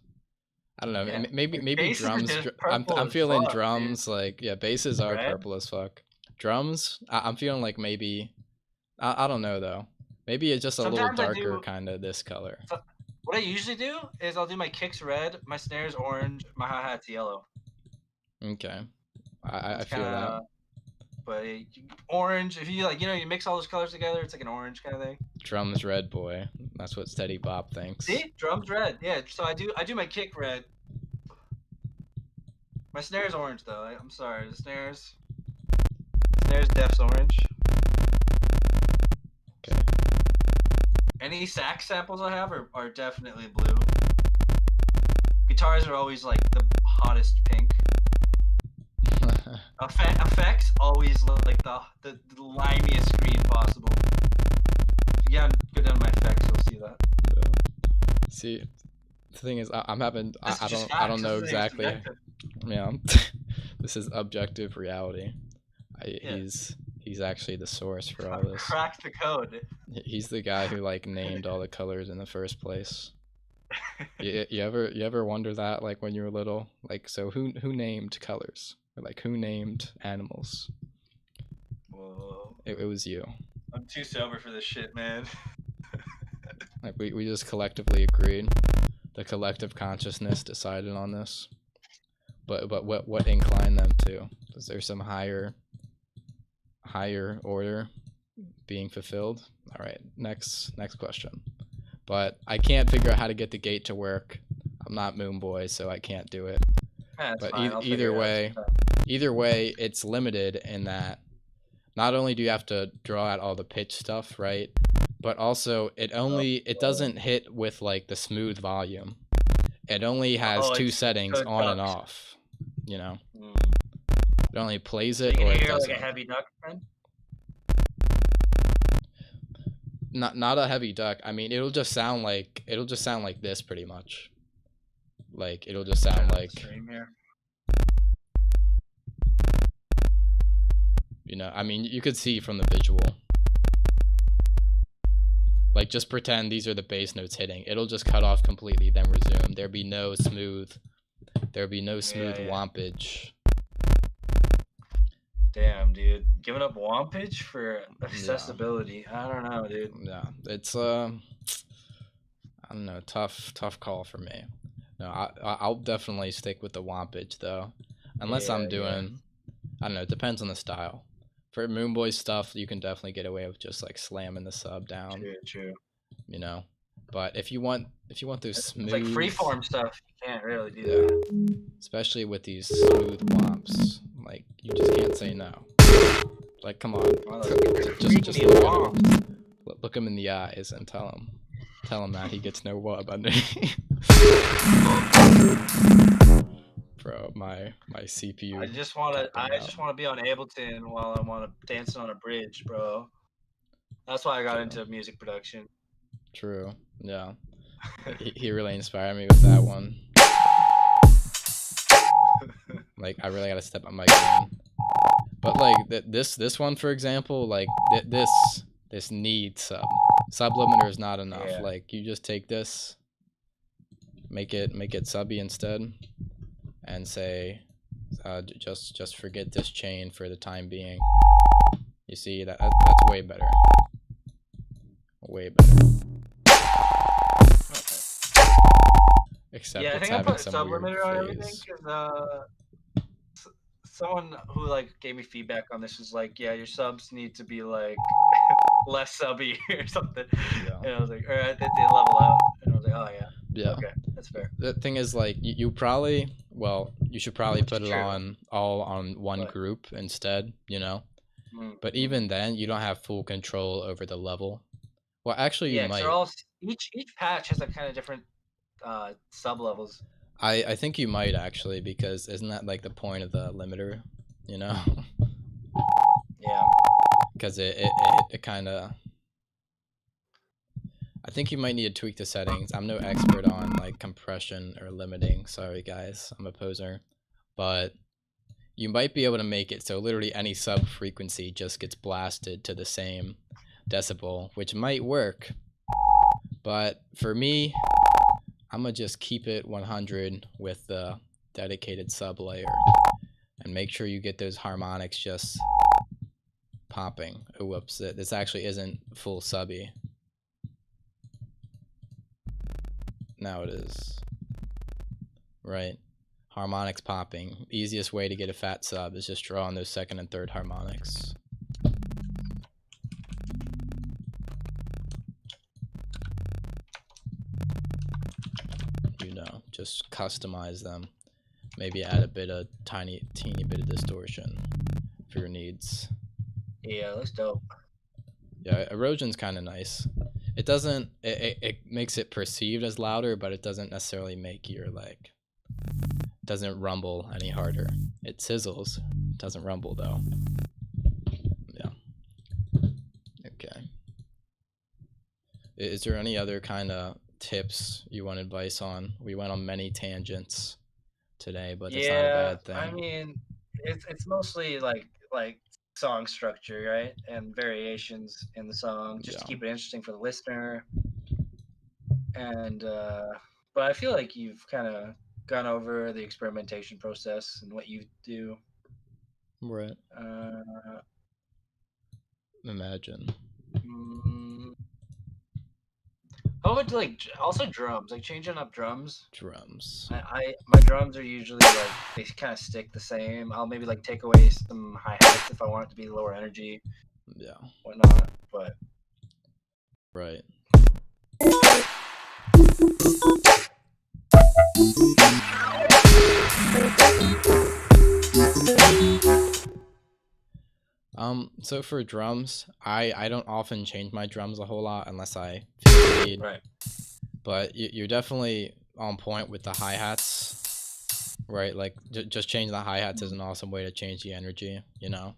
I don't know. Yeah. Maybe Basses drums. I'm feeling fuck, drums dude. Like basses are right? Purple as fuck. Drums. I'm feeling like maybe. I don't know though. Maybe it's just a little darker kind of this color. So, what I usually do is I'll do my kicks red, my snares orange, my hi-hat's yellow. Okay. I feel that. But orange, if you like, you mix all those colors together, it's like an orange kind of thing. Drums red, boy. That's what Steady Bop thinks. See, drums red. Yeah. So I do my kick red. My snare's orange though. I'm sorry. The snares def's orange. Okay. Any sax samples I have are definitely blue. Guitars are always like the hottest pink. Effects always look like the limiest green possible. Yeah, go down to my effects, you'll see that. Yeah. See, the thing is, I don't know exactly. Yeah, this is objective reality. He's actually the source for all this. Cracked the code. He's the guy who like named all the colors in the first place. You ever wonder that, like when you were little, like, so who named colors? Or like who named animals? Whoa. It was you. I'm too sober for this shit, man. Like we just collectively agreed. The collective consciousness decided on this. But what inclined them to? Was there some higher order being fulfilled? All right, next question. But I can't figure out how to get the gate to work. I'm not Moon Boy, so I can't do it. But either way, it's limited in that not only do you have to draw out all the pitch stuff, right? But also it doesn't hit with like the smooth volume. It only has two settings, on and off. You know, it only plays it or it doesn't. Like a heavy duck, friend? Not a heavy duck. I mean, it'll just sound like this pretty much. Like it'll just sound like. You know, I mean, you could see from the visual. Like, just pretend these are the bass notes hitting. It'll just cut off completely, then resume. There'd be no smooth wompage. Damn, Damn, dude. Giving up Wampage for Yeah, accessibility. I don't know, dude. yeah. It's I don't know, tough call for me. No, I'll definitely stick with the Wampage though, unless I'm Yeah. doing, I don't know. It depends on the style. For Moonboy stuff, you can definitely get away with just like slamming the sub down, True. you know. But if you want those It's like smooth, freeform stuff. You can't really do yeah, that. especially with these smooth womps, like you just can't say no. Like, come on, One of those guys are just freaking me look at along. him, look him in the eyes, and tell him that he gets no wub underneath. Bro, my CPU I capping out. just wanna be on Ableton while I'm dancing on a bridge, bro. That's why I got True, into music production. true, yeah. He really inspired me with that one. Like, I really gotta step on my game. But like this one, for example, like this needs sublimiter is not enough. Yeah. Like, you just take this, make it subby instead, and say, just forget this chain for the time being. You see that's way better, way better. Okay. Except Yeah, I it's think I having put some weird sublimator on everything phase. because someone who like gave me feedback on this was like, yeah, your subs need to be like less subby or something. Yeah, And I was like, all right, that did level out. And I was like, oh yeah, yeah. okay, that's fair. The thing is, like, you probably, well, you should probably Which put is it true, on all on one but group instead, you know. But mm. even then, you don't have full control over the level. Well, actually, you Yeah, because they're might. all each patch has a kind of different sub levels. I think you might actually, because isn't that like the point of the limiter, you know? Yeah. Because it kind of. I think you might need to tweak the settings. I'm no expert on like compression or limiting. Sorry, guys, I'm a poser. But you might be able to make it so literally any sub frequency just gets blasted to the same decibel, which might work. But for me, I'm gonna just keep it 100 with the dedicated sub layer and make sure you get those harmonics just popping. Oh, whoops, this actually isn't full subby. Now it is. Right. Harmonics popping. Easiest way to get a fat sub is just draw on those second and third harmonics. You know, just customize them. Maybe add a bit of teeny bit of distortion for your needs. Yeah, looks dope. Yeah, erosion's kind of nice. It doesn't, it makes it perceived as louder, but it doesn't necessarily make your, like, doesn't rumble any harder. It sizzles, doesn't rumble though. Yeah. Okay. Is there any other kind of tips you want advice on? We went on many tangents today, but that's not a Yeah, bad I thing. mean, it's mostly like song structure, right, and variations in the song, just to Yeah. keep it interesting for the listener. And but I feel like you've kind of gone over the experimentation process and what you do. Right. Uh, Imagine. mm, how about like also drums, like changing up drums? Drums. I my drums are usually like they kind of stick the same. I'll maybe like take away some hi hats if I want it to be lower energy, Yeah. whatnot. But Right. So for drums, I don't often change my drums a whole lot unless I feel the need. right, But you're definitely on point with the hi-hats, right? Like, just changing the hi-hats is an awesome way to change the energy, you know?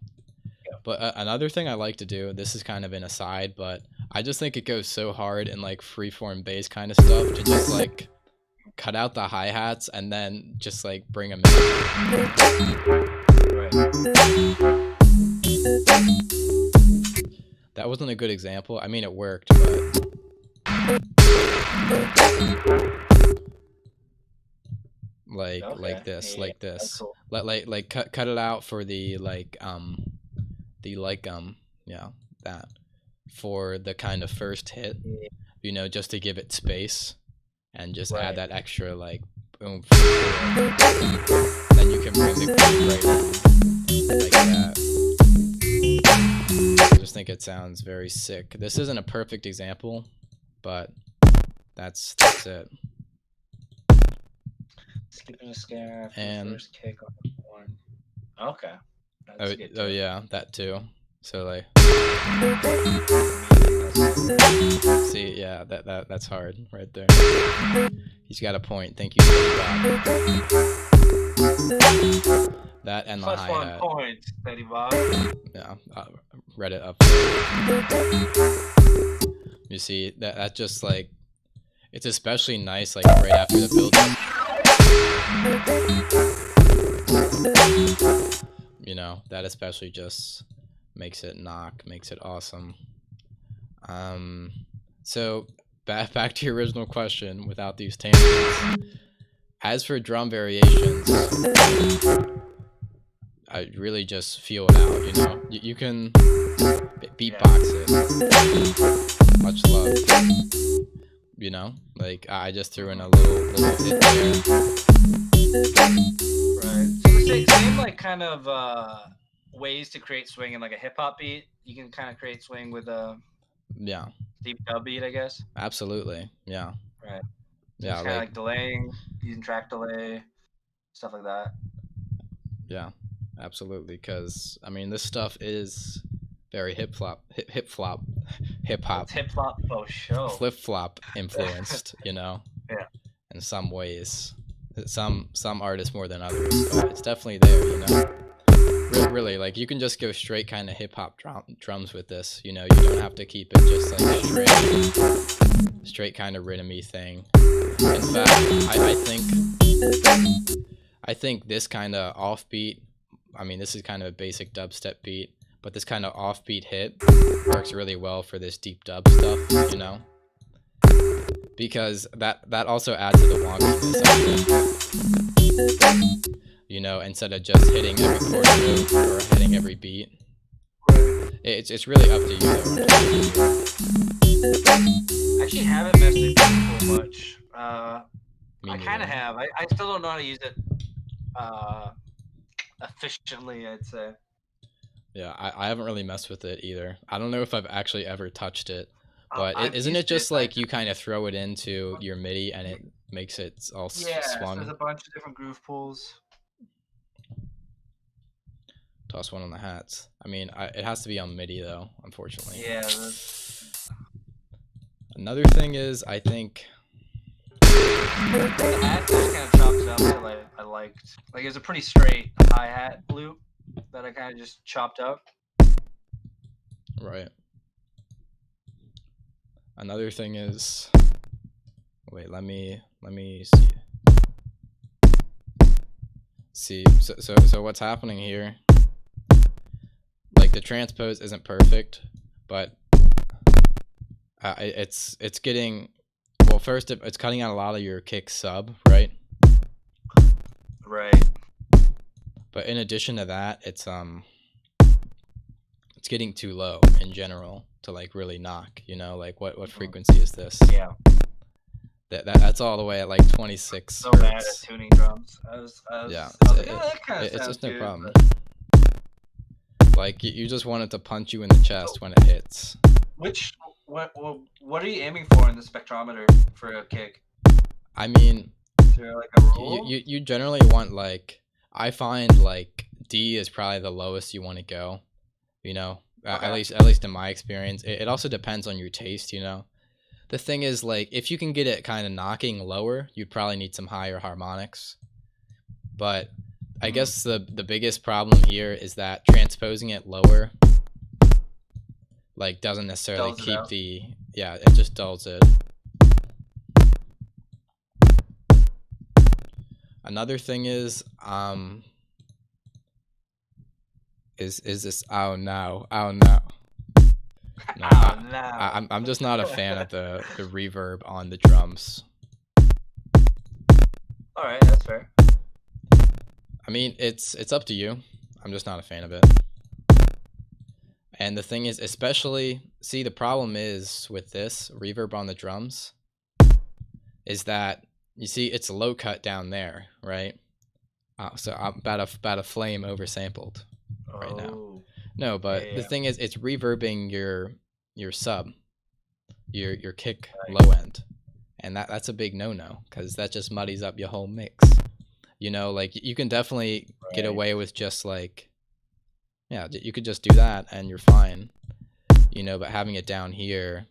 yeah, But another thing I like to do, this is kind of an aside, but I just think it goes so hard in like freeform bass kind of stuff to just like cut out the hi-hats and then just like bring them in. right. That wasn't a good example. I mean, it worked, but Okay, like this, yeah, like that's this. cool. Like cut it out for the the like yeah, that for the kind of first hit, Yeah. you know, just to give it space and just add Right. that extra like boom. Then you can bring the groove right in like that. I just think it sounds very sick. This isn't a perfect example, but that's it. Skipping a scare after And the first kick on the horn. Okay. That's oh, good oh too. yeah, that too. So like, see, yeah, that's hard right there. He's got a point. Thank you, Bob. That and the Plus 1 hi-hat. point, Steady Bob. Yeah, read it up. You see, that just like, it's especially nice like right after the build-up. You know, that especially just makes it knock, makes it awesome. So back to your original question without these tangents. As for drum variations, I really just feel it out, you know? You can beatbox it. Much love. You know? Like, I just threw in a little hit there. Right. So the same like kind of ways to create swing in like a hip hop beat. You can kind of create swing with a Yeah, deep dub beat, I guess. absolutely. Yeah. Right. So Yeah, it's kind of like, like delaying, using track delay, stuff like that. yeah, absolutely. Because, I mean, this stuff is very hip hop, hip hop, It's hip hop for sure. flip flop influenced, you know? Yeah. In some ways. Some artists more than others, but it's definitely there, you know? Really, like, you can just go straight kind of hip hop drums with this, you know? You don't have to keep it just like straight kind of rhythmy thing. In fact, I think this kind of offbeat, I mean, this is kind of a basic dubstep beat, but this kind of offbeat hit works really well for this deep dub stuff, you know? Because that also adds to the wonkiness of it. You know, instead of just hitting every chord note or hitting every beat. It's really up to you though. I actually haven't messed with it much. I kind of neither. have. I still don't know how to use it efficiently, I'd say. Yeah, I haven't really messed with it either. I don't know if I've actually ever touched it. But I've isn't it used just it, like you kind of throw it into your MIDI and it makes it all Yeah, so swung? there's a bunch of different groove pools. Toss one on the hats. I mean, it has to be on MIDI though, unfortunately. Yeah. Another thing is, I think The hat just kind of chopped it up to I liked. Like, it was a pretty straight hi-hat loop that I kind of just chopped up. right. Another thing is, wait, let me see. So what's happening here? Like, the transpose isn't perfect, but it's getting, well, first it's cutting out a lot of your kick sub, right? Right. But in addition to that, it's getting too low in general to like really knock, you know? Like, what frequency is this? Yeah. That's all the way at like 26 So hertz. bad at tuning drums. Yeah, that kind of it's sounds just no good, problem. but... Like, you just want it to punch you in the chest when it hits. What are you aiming for in the spectrometer for a kick? I mean, is there like a rule? You generally want, like, I find like D is probably the lowest you want to go, you know? Okay. At least in my experience. It also depends on your taste, you know? The thing is, like, if you can get it kind of knocking lower, you'd probably need some higher harmonics. But I guess the biggest problem here is that transposing it lower, like, doesn't necessarily Dulls it keep out. it just dulls it. Another thing is this, oh no. No, I'm just not a fan of the reverb on the drums. All right, that's fair. I mean, it's up to you. I'm just not a fan of it. And the thing is, especially, see, the problem is with this reverb on the drums is that, you see, it's a low cut down there, right? So I'm about a flame oversampled right now. Oh, No, but yeah, the yeah. thing is, it's reverbing your sub, your kick Right. low end, and that's a big no-no because that just muddies up your whole mix. You know, like you can definitely get Right. away with just like, yeah, you could just do that and you're fine. You know, but having it down here,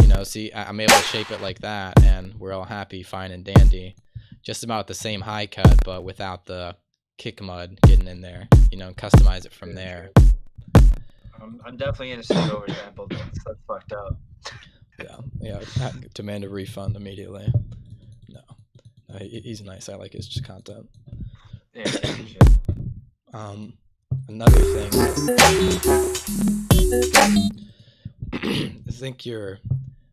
you know, see, I'm able to shape it like that, and we're all happy, fine and dandy. Just about the same high cut, but without the kick mud getting in there. You know, customize it from True, there. true. I'm definitely gonna say oversampled. That's fucked up. Yeah. Demand a refund immediately. No, he's nice. I like his content. Yeah, yeah, for sure. Another thing. I think your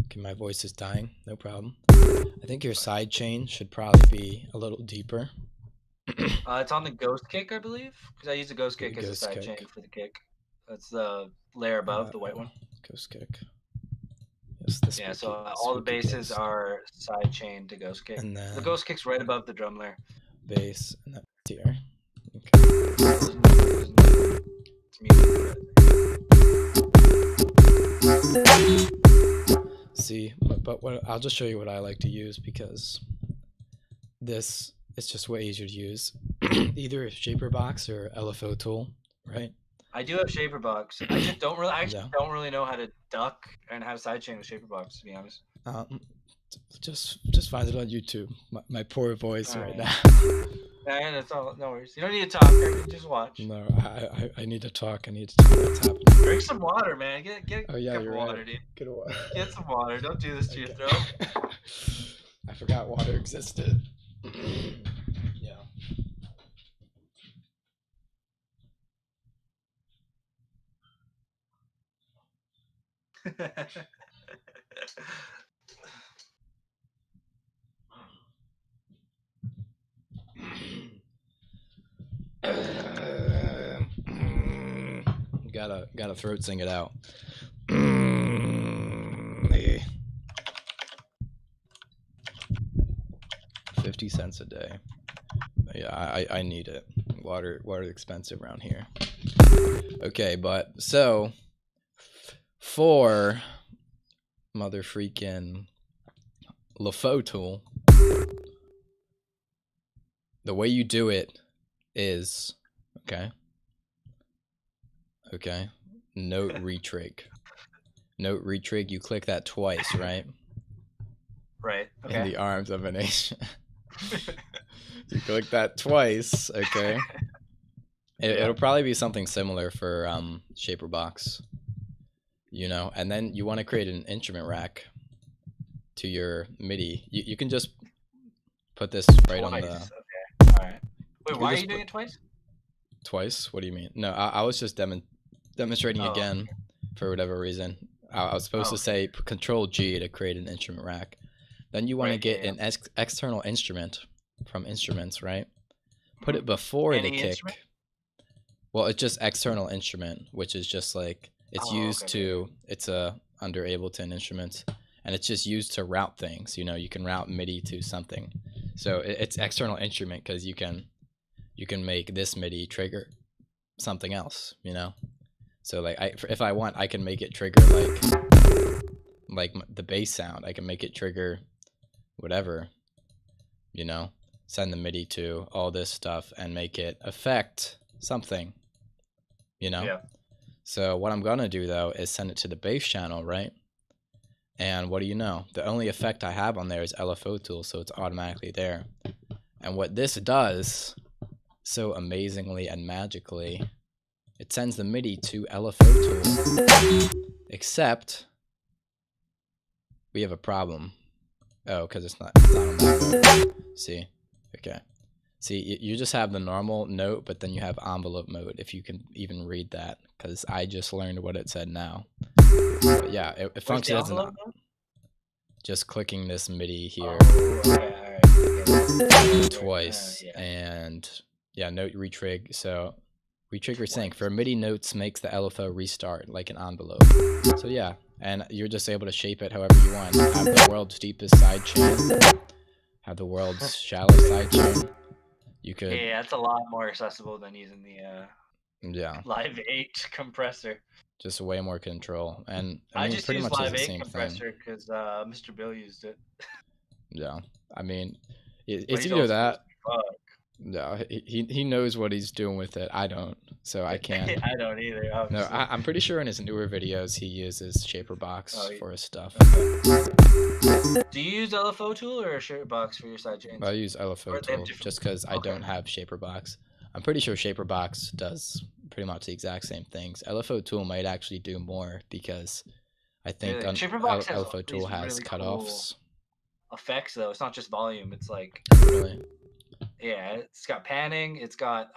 okay. My voice is dying. No problem. I think your side chain should probably be a little deeper. It's on the ghost kick, I believe, because I use the ghost The kick as a ghost side kick. chain for the kick. That's the layer above the white one. Ghost kick. Yes, the Yeah, so all the spooky basses ghost. are side chain to ghost kick. And The then ghost kick's right above the drum layer. bass, and that's here. Okay. It's music. See, but what I'll just show you what I like to use because this is just way easier to use. Either a shaper box or LFO tool, right? I do have shaper box. I just don't really. I actually Yeah. don't really know how to duck and have sidechain with shaper box. To be honest. Just find it on YouTube. My poor voice All right right. now. Yeah, that's all. No worries. You don't need to talk. Just watch. No, I need to talk. I need to tell you what's happening. Drink some water, man. Get Oh a yeah, cup you're of water, right. dude. Get a water. Get some water. Don't do this to your Okay. throat. I forgot water existed. Yeah. Gotta throat sing it out. 50 cents a day. Yeah, I need it. Water's expensive around here. Okay, but so for mother freaking LaFaux tool, the way you do it is okay. Note retrig. Note retrig. You click that twice, right? Right. Okay. In the arms of a nation. You click that twice, okay? It'll probably be something similar for shaper box, you know. And then you want to create an instrument rack to your MIDI. You can just put this right on the. Okay. All right. Wait, why are you doing it twice? Twice? What do you mean? No, I was just demonstrating again for whatever reason. I was supposed to say Control G to create an instrument rack. Then you want to get an external instrument from instruments, right? Put it before the kick. Instrument? Well, it's just external instrument, which is just like it's used to. It's under Ableton Instruments, and it's just used to route things. You know, you can route MIDI to something. So it's external instrument because you can make this MIDI trigger something else. You know, so like if I want, I can make it trigger like the bass sound. I can make it trigger whatever, you know, send the MIDI to all this stuff and make it affect something, you know? Yeah. So what I'm going to do, though, is send it to the bass channel, right? And what do you know? The only effect I have on there is LFO tool, so it's automatically there. And what this does so amazingly and magically, it sends the MIDI to LFO tool, except we have a problem. Oh, because it's not on that mode. See? Okay. See, you just have the normal note, but then you have envelope mode, if you can even read that, because I just learned what it said now. But yeah, it functions as an... Just clicking this MIDI here twice, and yeah, note retrig. So Retrigger sync. For MIDI notes makes the LFO restart like an envelope. So yeah, and you're just able to shape it however you want. Have the world's deepest sidechain. Have the world's shallowest sidechain. You could. Yeah, that's a lot more accessible than using the Yeah. Live 8 compressor. Just way more control, and I mean, just pretty used much is Live the 8 same compressor thing. because Mr. Bill used it. Yeah, I mean, But it's he's either also that. fuck. No, he knows what he's doing with it. I don't, so I can't. I don't either. No, Obviously. I'm pretty sure in his newer videos he uses Shaperbox for his stuff. Do you use LFO tool or a Shaperbox for your side chains? I use LFO tool just because I don't have Shaperbox. I'm pretty sure Shaperbox does pretty much the exact same things. LFO tool might actually do more because I think LFO tool has really cutoffs. Cool effects though. It's not just volume. It's like really. Yeah, it's got panning. It's got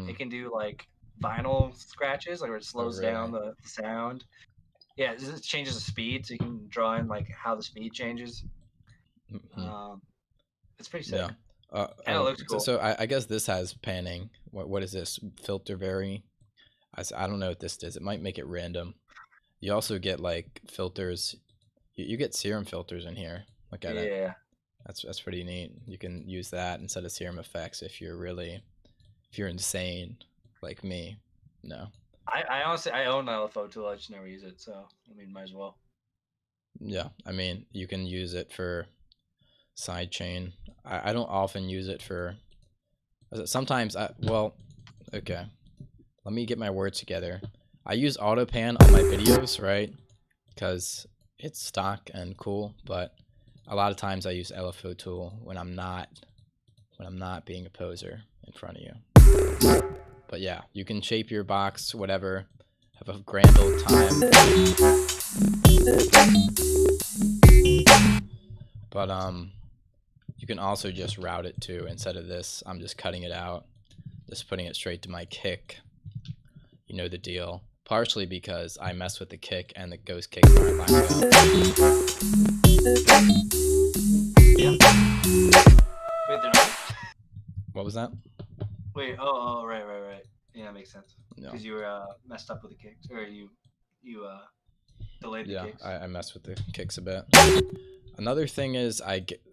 it can do like vinyl scratches, like where it slows down the sound. Yeah, it changes the speed, so you can draw in like how the speed changes. It's pretty sick. Yeah. And it looks cool. So I guess this has panning. What is this? Filter vary? I don't know what this does. It might make it random. You also get like filters. You get serum filters in here. Look at it. Yeah. That's pretty neat. You can use that instead of serum effects if you're insane like me. No. I honestly own an LFO tool. I just never use it, so I mean, might as well. Yeah, I mean, you can use it for sidechain. I don't often use it for. Sometimes okay. Let me get my words together. I use AutoPan on my videos, right? Because it's stock and cool, but a lot of times I use LFO tool when I'm not being a poser in front of you. But yeah, you can shape your box, whatever. Have a grand old time. But you can also just route it too. Instead of this, I'm just cutting it out, just putting it straight to my kick. You know the deal. Partially because I mess with the kick and the ghost kicks aren't lining up. Yeah. Wait, they're not? What was that? Wait, oh, right. Yeah, that makes sense. Because you were messed up with the kicks, or you delayed the kicks. Yeah, I messed with the kicks a bit. Another thing is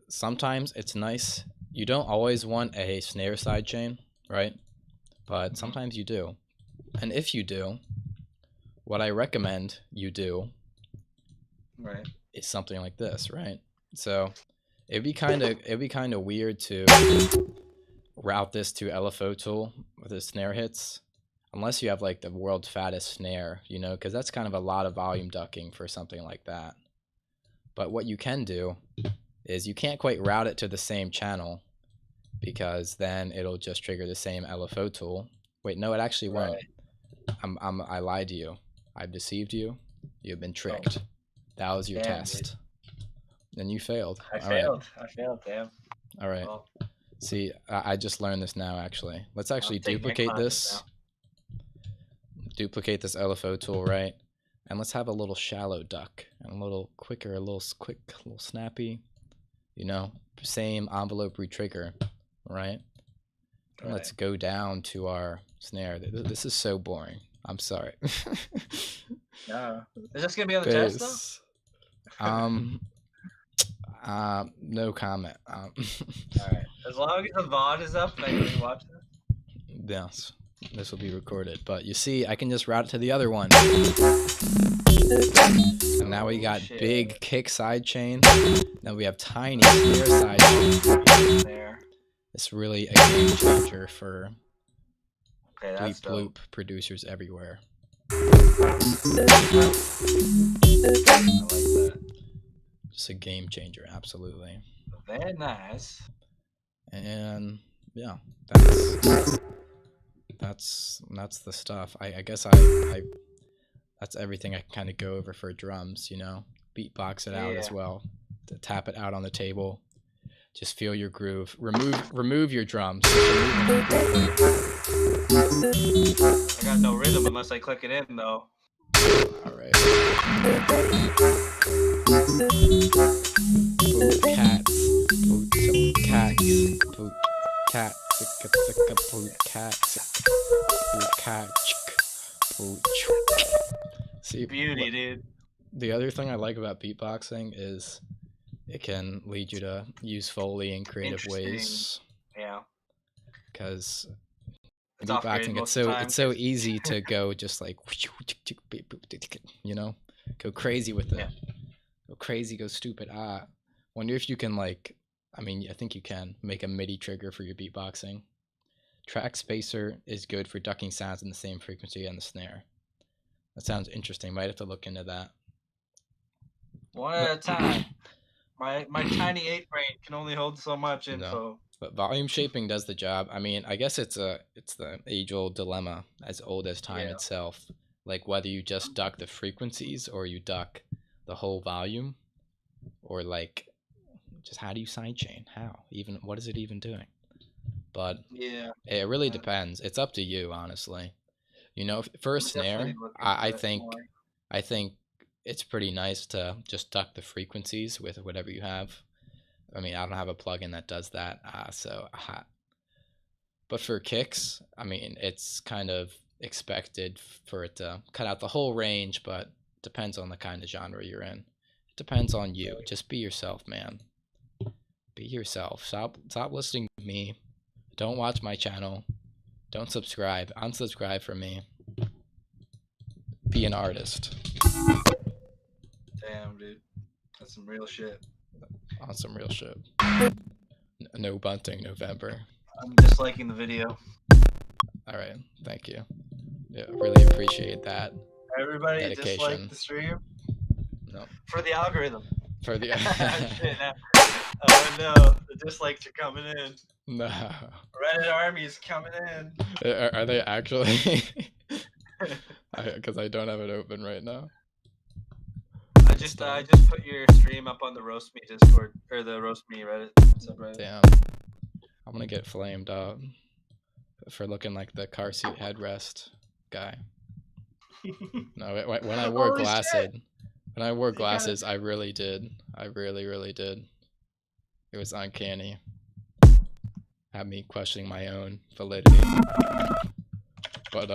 sometimes it's nice. You don't always want a snare sidechain, right? But sometimes you do. And if you do, what I recommend you do is something like this, right? So it'd be kind of weird to route this to LFO tool with the snare hits, unless you have like the world's fattest snare, you know, because that's kind of a lot of volume ducking for something like that. But what you can do is you can't quite route it to the same channel because then it'll just trigger the same LFO tool. Wait, no, it actually won't. I lied to you. I've deceived you. You've been tricked. That was your test. And you failed. I failed, damn. All right. Well, see, I just learned this now, actually. Let's actually duplicate this. Duplicate this LFO tool, right? And let's have a little shallow duck. And a little quicker, a little quick, a little snappy. You know, same envelope retrigger, right? And let's go down to our snare. This is so boring. I'm sorry. No. Is this gonna be on the test though? No comment. All right. As long as the VOD is up, I can watch this. Yes, this will be recorded. But you see, I can just route it to the other one. And now we got big kick sidechain. Now we have tiny snare sidechain. It's really a game changer for bleep bloop producers everywhere. I like that. Just a game changer, absolutely. Very nice. And yeah, that's the stuff. I guess that's everything I can kind of go over for drums, you know. Beatbox it out as well. To tap it out on the table. Just feel your groove. Remove your drums. I got no rhythm unless I click it in, though. All right. Boot cats. Boot cats. Boot cats. See, Beauty, dude. the other thing I like about beatboxing is it can lead you to use Foley in creative Interesting. ways. Yeah. Because It's off grid beatboxing, most of the time. it's so easy to go just like, you know, go crazy with it. Yeah. Go crazy, go stupid. Wonder if you can like, I mean, I think you can make a MIDI trigger for your beatboxing. Track spacer is good for ducking sounds in the same frequency on the snare. That sounds interesting. Might have to look into that. One at a time. My tiny 8 brain can only hold so much info. No. But volume shaping does the job. I mean, I guess it's the age-old dilemma, as old as time itself. Like whether you just duck the frequencies or you duck the whole volume, or like just how do you sidechain? How even? What is it even doing? But yeah, it really depends. It's up to you, honestly. You know, for a snare, I think it's pretty nice to just duck the frequencies with whatever you have. I mean, I don't have a plugin that does that, but for kicks, I mean, it's kind of expected for it to cut out the whole range, but depends on the kind of genre you're in. It depends on you. Just be yourself, man. Be yourself. Stop listening to me. Don't watch my channel. Don't subscribe. Unsubscribe from me. Be an artist. Damn, dude. That's some real shit. On some real shit. No bunting November. I'm disliking the video. Alright, thank you. Yeah, really appreciate that. Everybody dedication. dislike the stream? No. For the algorithm. For the Shit, oh no, the dislikes are coming in. No. Reddit army's coming in. Are they actually? Because I don't have it open right now. I just put your stream up on the Roast Me Discord or the Roast Me Reddit subreddit. Damn, I'm gonna get flamed up for looking like the car seat headrest guy. No, when I wore glasses, I really did. I really did. It was uncanny. Had me questioning my own validity. But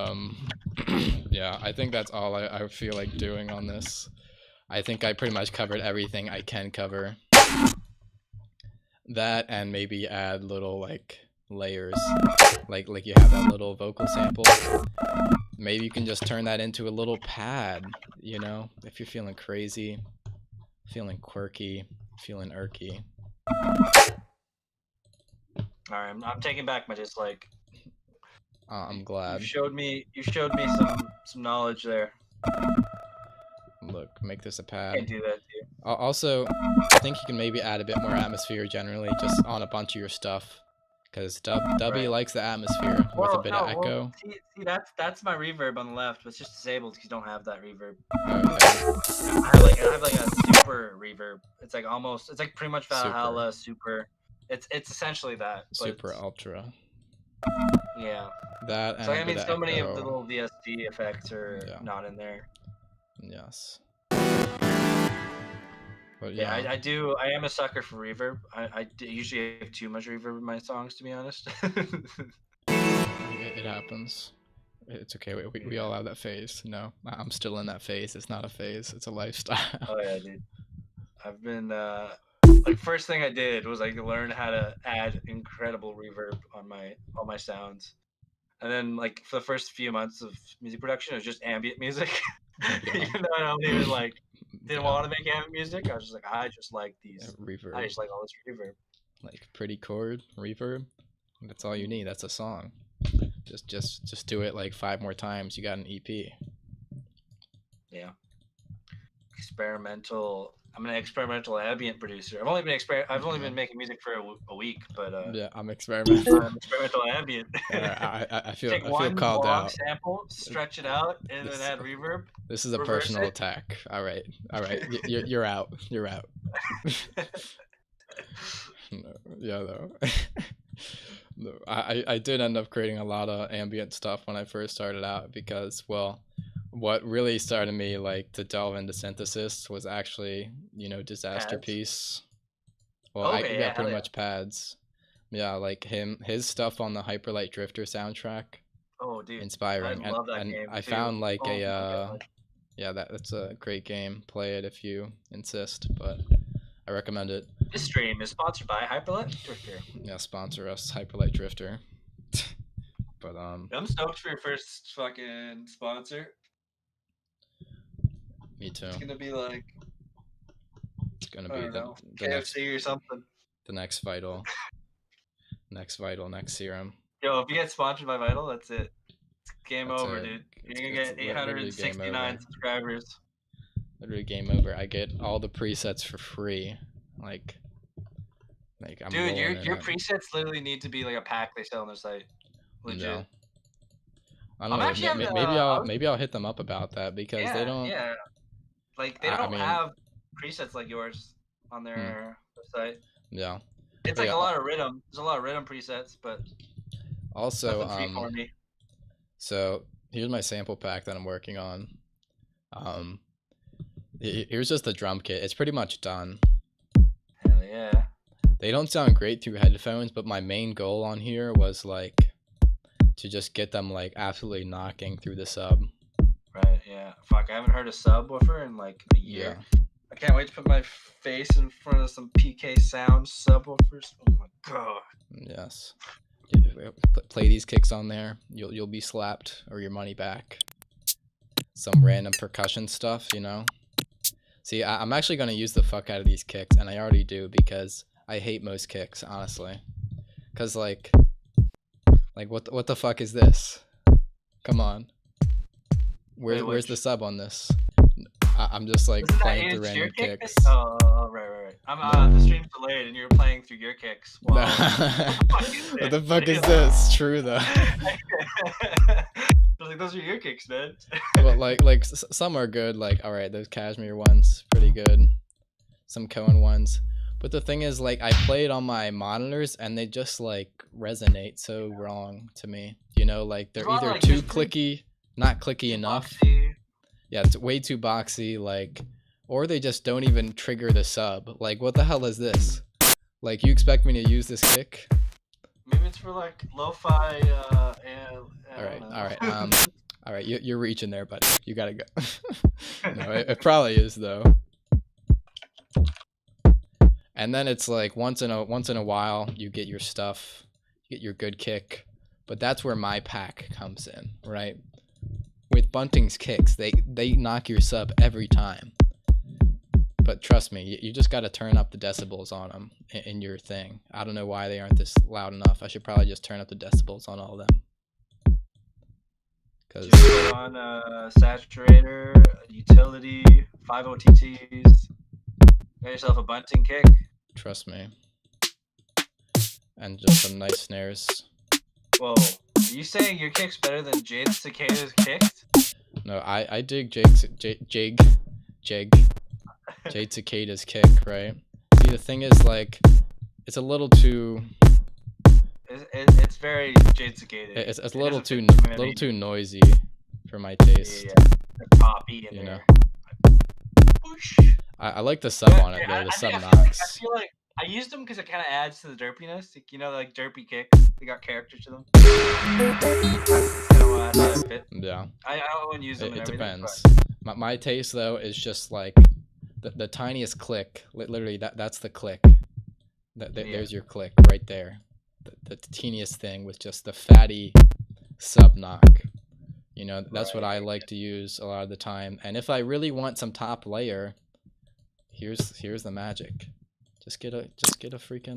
yeah, I think that's all I feel like doing on this. I think I pretty much covered everything I can cover. That and maybe add little like layers, like you have that little vocal sample. Maybe you can just turn that into a little pad, you know, if you're feeling crazy, feeling quirky, feeling irky. Alright, I'm taking back my dislike. I'm glad. You showed me some knowledge there. Look, make this a pad. Can't do that to you. Also, I think you can maybe add a bit more atmosphere generally, just on a bunch of your stuff, because Dubby likes the atmosphere with a bit of echo. See, that's my reverb on the left, but it's just disabled because you don't have that reverb. Okay. I have like a super reverb. It's like almost, it's like pretty much Valhalla super. It's essentially that. Super ultra. Yeah. That and so I mean, so many of the little VST effects are not in there. Yes. But yeah, I am a sucker for reverb. I usually have too much reverb in my songs, to be honest. It happens. It's okay. We all have that phase. No, I'm still in that phase. It's not a phase. It's a lifestyle. Oh yeah, dude. I've been like first thing I did was like learn how to add incredible reverb on all my sounds, and then like for the first few months of music production, it was just ambient music. Even though I don't even like didn't want to make ambient music, I was just like, I just like these reverb. I just like all this reverb. Like pretty chord reverb. That's all you need. That's a song. Just do it like 5 more times. You got an EP. Yeah. Experimental. I'm an experimental ambient producer. I've only been making music for a week, but yeah, I'm experimental. I'm experimental ambient. I feel one called out. Sample, stretch it out, and then add reverb. This is a personal attack. All right. You're out. You're out. No, yeah, though. No, I did end up creating a lot of ambient stuff when I first started out because, well, what really started me like to delve into synthesis was actually, Disaster Piece. Well, we got pretty much pads. Yeah, like his stuff on the Hyperlight Drifter soundtrack, Oh, dude, I inspiring. love that And game I too. found like Oh a my god. yeah, that's a great game. Play it if you insist, but I recommend it. This stream is sponsored by Hyperlight Drifter. Yeah, sponsor us, Hyperlight Drifter. But I'm stoked for your first fucking sponsor. me too. It's gonna be like, It's gonna I be don't know, the next KFC or something. the next next serum. Yo, if you get sponsored by Vital, that's it. It's game That's over, it. dude. You're gonna It's get literally game over. 869 subscribers. Literally game over. I get all the presets for free. Like I'm Dude, rolling in your it. presets literally need to be like a pack they sell on their site. Legit. Yeah. I I'm don't know. actually having, Maybe I'll hit them up about that because they don't. Yeah. Like they I don't mean, have presets like yours on their website. yeah. It's like a lot of rhythm. There's a lot of rhythm presets, but Also, nothing freeformy. so here's my sample pack that I'm working on. Here's just the drum kit. It's pretty much done. Hell yeah. They don't sound great through headphones, but my main goal on here was like to just get them like absolutely knocking through the sub. Right, yeah. Fuck, I haven't heard a subwoofer in like a year. Yeah. I can't wait to put my face in front of some PK sound subwoofers. Oh my god. Yes. Play these kicks on there. You'll be slapped or your money back. Some random percussion stuff, you know. See, I'm actually gonna use the fuck out of these kicks, and I already do because I hate most kicks, honestly. Cause like what the fuck is this? Come on. Where's the sub on this? I'm just like playing through random kicks. Oh, right. The stream's delayed and you're playing through your kicks. Wow. What the fuck is this? True though. I was like, those are your kicks, man. Well, like some are good. Like, all right, those Cashmere ones, pretty good. Some Cohen ones. But the thing is, like, I play it on my monitors and they just like resonate so wrong to me. You know, like they're either like, too clicky, not clicky enough. Boxy. Yeah, it's way too boxy, like, or they just don't even trigger the sub. Like, what the hell is this? Like, you expect me to use this kick? Maybe it's for like lo-fi. All right. You're reaching there, buddy. You gotta go. No, it probably is though. And then it's like once in a while you get your stuff, you get your good kick, but that's where my pack comes in, right? With Bunting's kicks, they knock your sub every time. But trust me, you just got to turn up the decibels on them in your thing. I don't know why they aren't this loud enough. I should probably just turn up the decibels on all of them. Cause on saturator, utility, 5 OTTs. Got yourself a Bunting kick. Trust me. And just some nice snares. Whoa. Are you saying your kick's better than Jade Cicada's kicks? No, I dig Jade Cicada's kick, right? See, the thing is, like, it's a little too... It's very Jade Cicada. It's a little too noisy for my taste. Yeah. The poppy in there. I like the sub on it, though. The sub knocks. I feel like I used them because it kind of adds to the derpiness. Like, you know, like derpy kicks. They got character to them. Yeah. I wouldn't use them. It depends. My taste though is just like the tiniest click. Literally, that's the click. There's your click right there. The teeniest thing with just the fatty sub knock. You know, that's what I like to use a lot of the time. And if I really want some top layer, here's the magic. Just get a freaking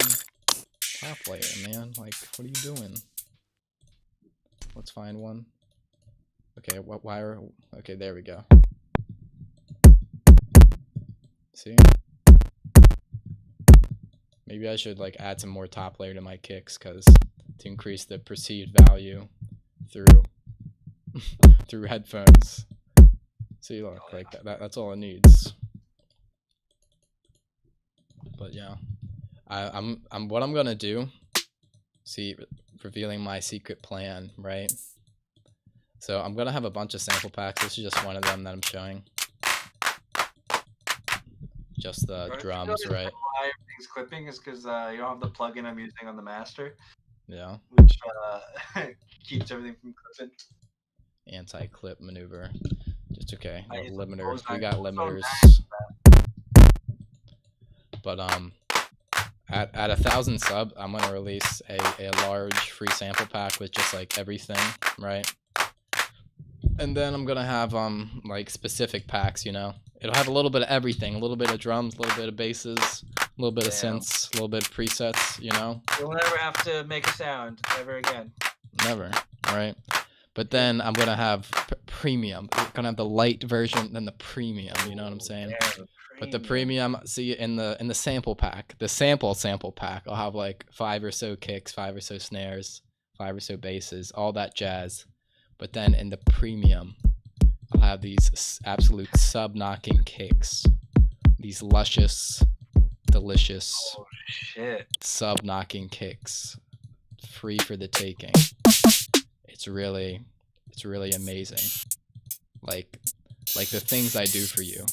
top layer, man. Like, what are you doing? Let's find one. Okay, what wire? Okay, there we go. See? Maybe I should like add some more top layer to my kicks, cause to increase the perceived value through headphones. See, look, like that's all it needs. But yeah, I'm what I'm gonna do. See, revealing my secret plan, right? So I'm gonna have a bunch of sample packs. This is just one of them that I'm showing. just the Don't you drums, notice right? why everything's clipping is because you don't have the plugin I'm using on the master, Yeah. which keeps everything from clipping. Anti-clip maneuver. Just okay. I use the Limiter. We ozone got ozone limiters. But at 1,000 subs, I'm gonna release a large free sample pack with just like everything, right? And then I'm gonna have like specific packs, you know. It'll have a little bit of everything, a little bit of drums, a little bit of basses, a little bit of synths, a little bit of presets, you know. You'll never have to make a sound ever again. Never, right? But then I'm gonna have premium. I'm gonna have the light version, then the premium. You know what I'm saying? Yeah, But the premium, see in the sample pack, the sample pack, I'll have like 5 or so kicks, 5 or so snares, 5 or so basses, all that jazz. But then in the premium, I'll have these absolute sub-knocking kicks, these luscious, delicious, sub-knocking kicks, free for the taking. It's really amazing. Like the things I do for you.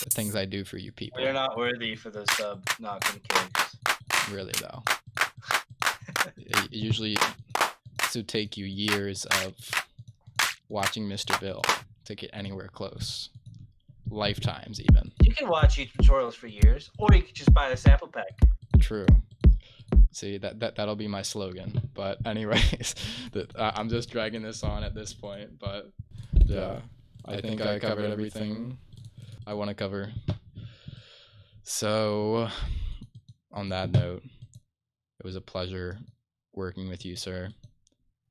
The things I do for you people. You're not worthy for the sub-knocking kicks. Really though. It usually this would take you years of watching Mr. Bill to get anywhere close. Lifetimes even. You can watch YouTube tutorials for years, or you could just buy the sample pack. True. See, that'll be my slogan. But anyways, I'm just dragging this on at this point. But yeah, I think I covered everything I want to cover. So, on that note, it was a pleasure working with you, sir.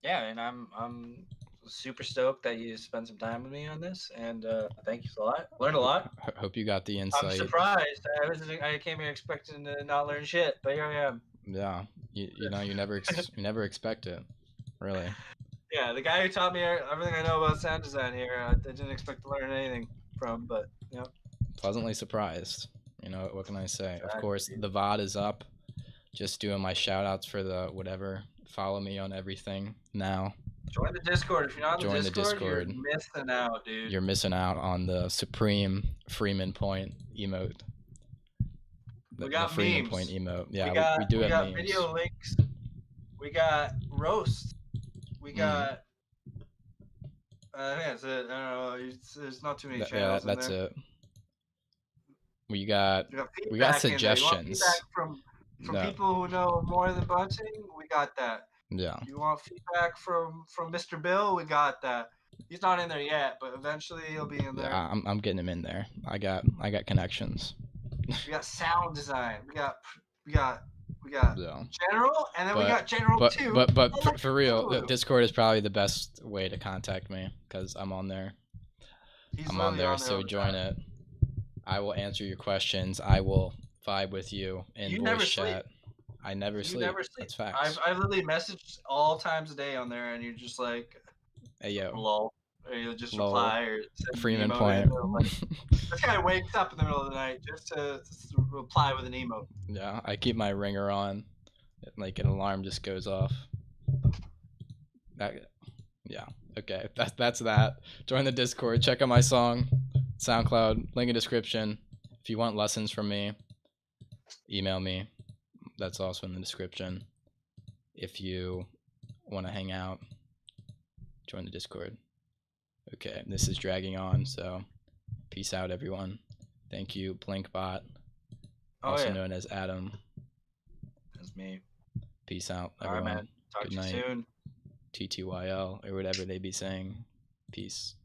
Yeah, and I'm super stoked that you spent some time with me on this, and thank you a lot. Learned a lot. Hope you got the insight. I'm surprised. I came here expecting to not learn shit, but here I am. Yeah, you know, you never expect it, really. Yeah, the guy who taught me everything I know about sound design here, I didn't expect to learn anything from, but you know. Pleasantly surprised. You know, what can I say? Exactly. Of course, the VOD is up. Just doing my shout outs for the whatever. Follow me on everything now. Join the Discord. If you're not in the Discord, you're missing out, dude. You're missing out on the supreme Freeman Point emote. We got the Freeman memes. Point emote. Yeah, we do have memes. We got video links. We got roast. We got. I think that's it. I don't know. There's not too many channels. Yeah, that's it. We got suggestions. Feedback from people who know more than Bunting, we got that. Yeah. You want feedback from Mr. Bill, we got that. He's not in there yet, but eventually he'll be in there. Yeah, I'm getting him in there. I got connections. We got sound design. We got general, and then we got general 2. But for real, Discord is probably the best way to contact me because I'm on there. I'm on there, so join it. I will answer your questions. I will vibe with you in voice chat. I never sleep. That's facts. I've literally messaged all times a day on there, and you're just like, hey yo, lol, or you'll just reply or send Freeman Point. Like, this guy wakes up in the middle of the night just to reply with an emote. Yeah, I keep my ringer on, like an alarm just goes off. Yeah. Okay, that's that. Join the Discord. Check out my song, SoundCloud, link in description. If you want lessons from me, email me. That's also in the description. If you want to hang out, join the Discord. Okay, this is dragging on, so peace out, everyone. Thank you, Blinkbot, also known as Adam. That's me. Peace out, everyone. All right, man. Talk to you soon. TTYL, or whatever they be saying. Peace.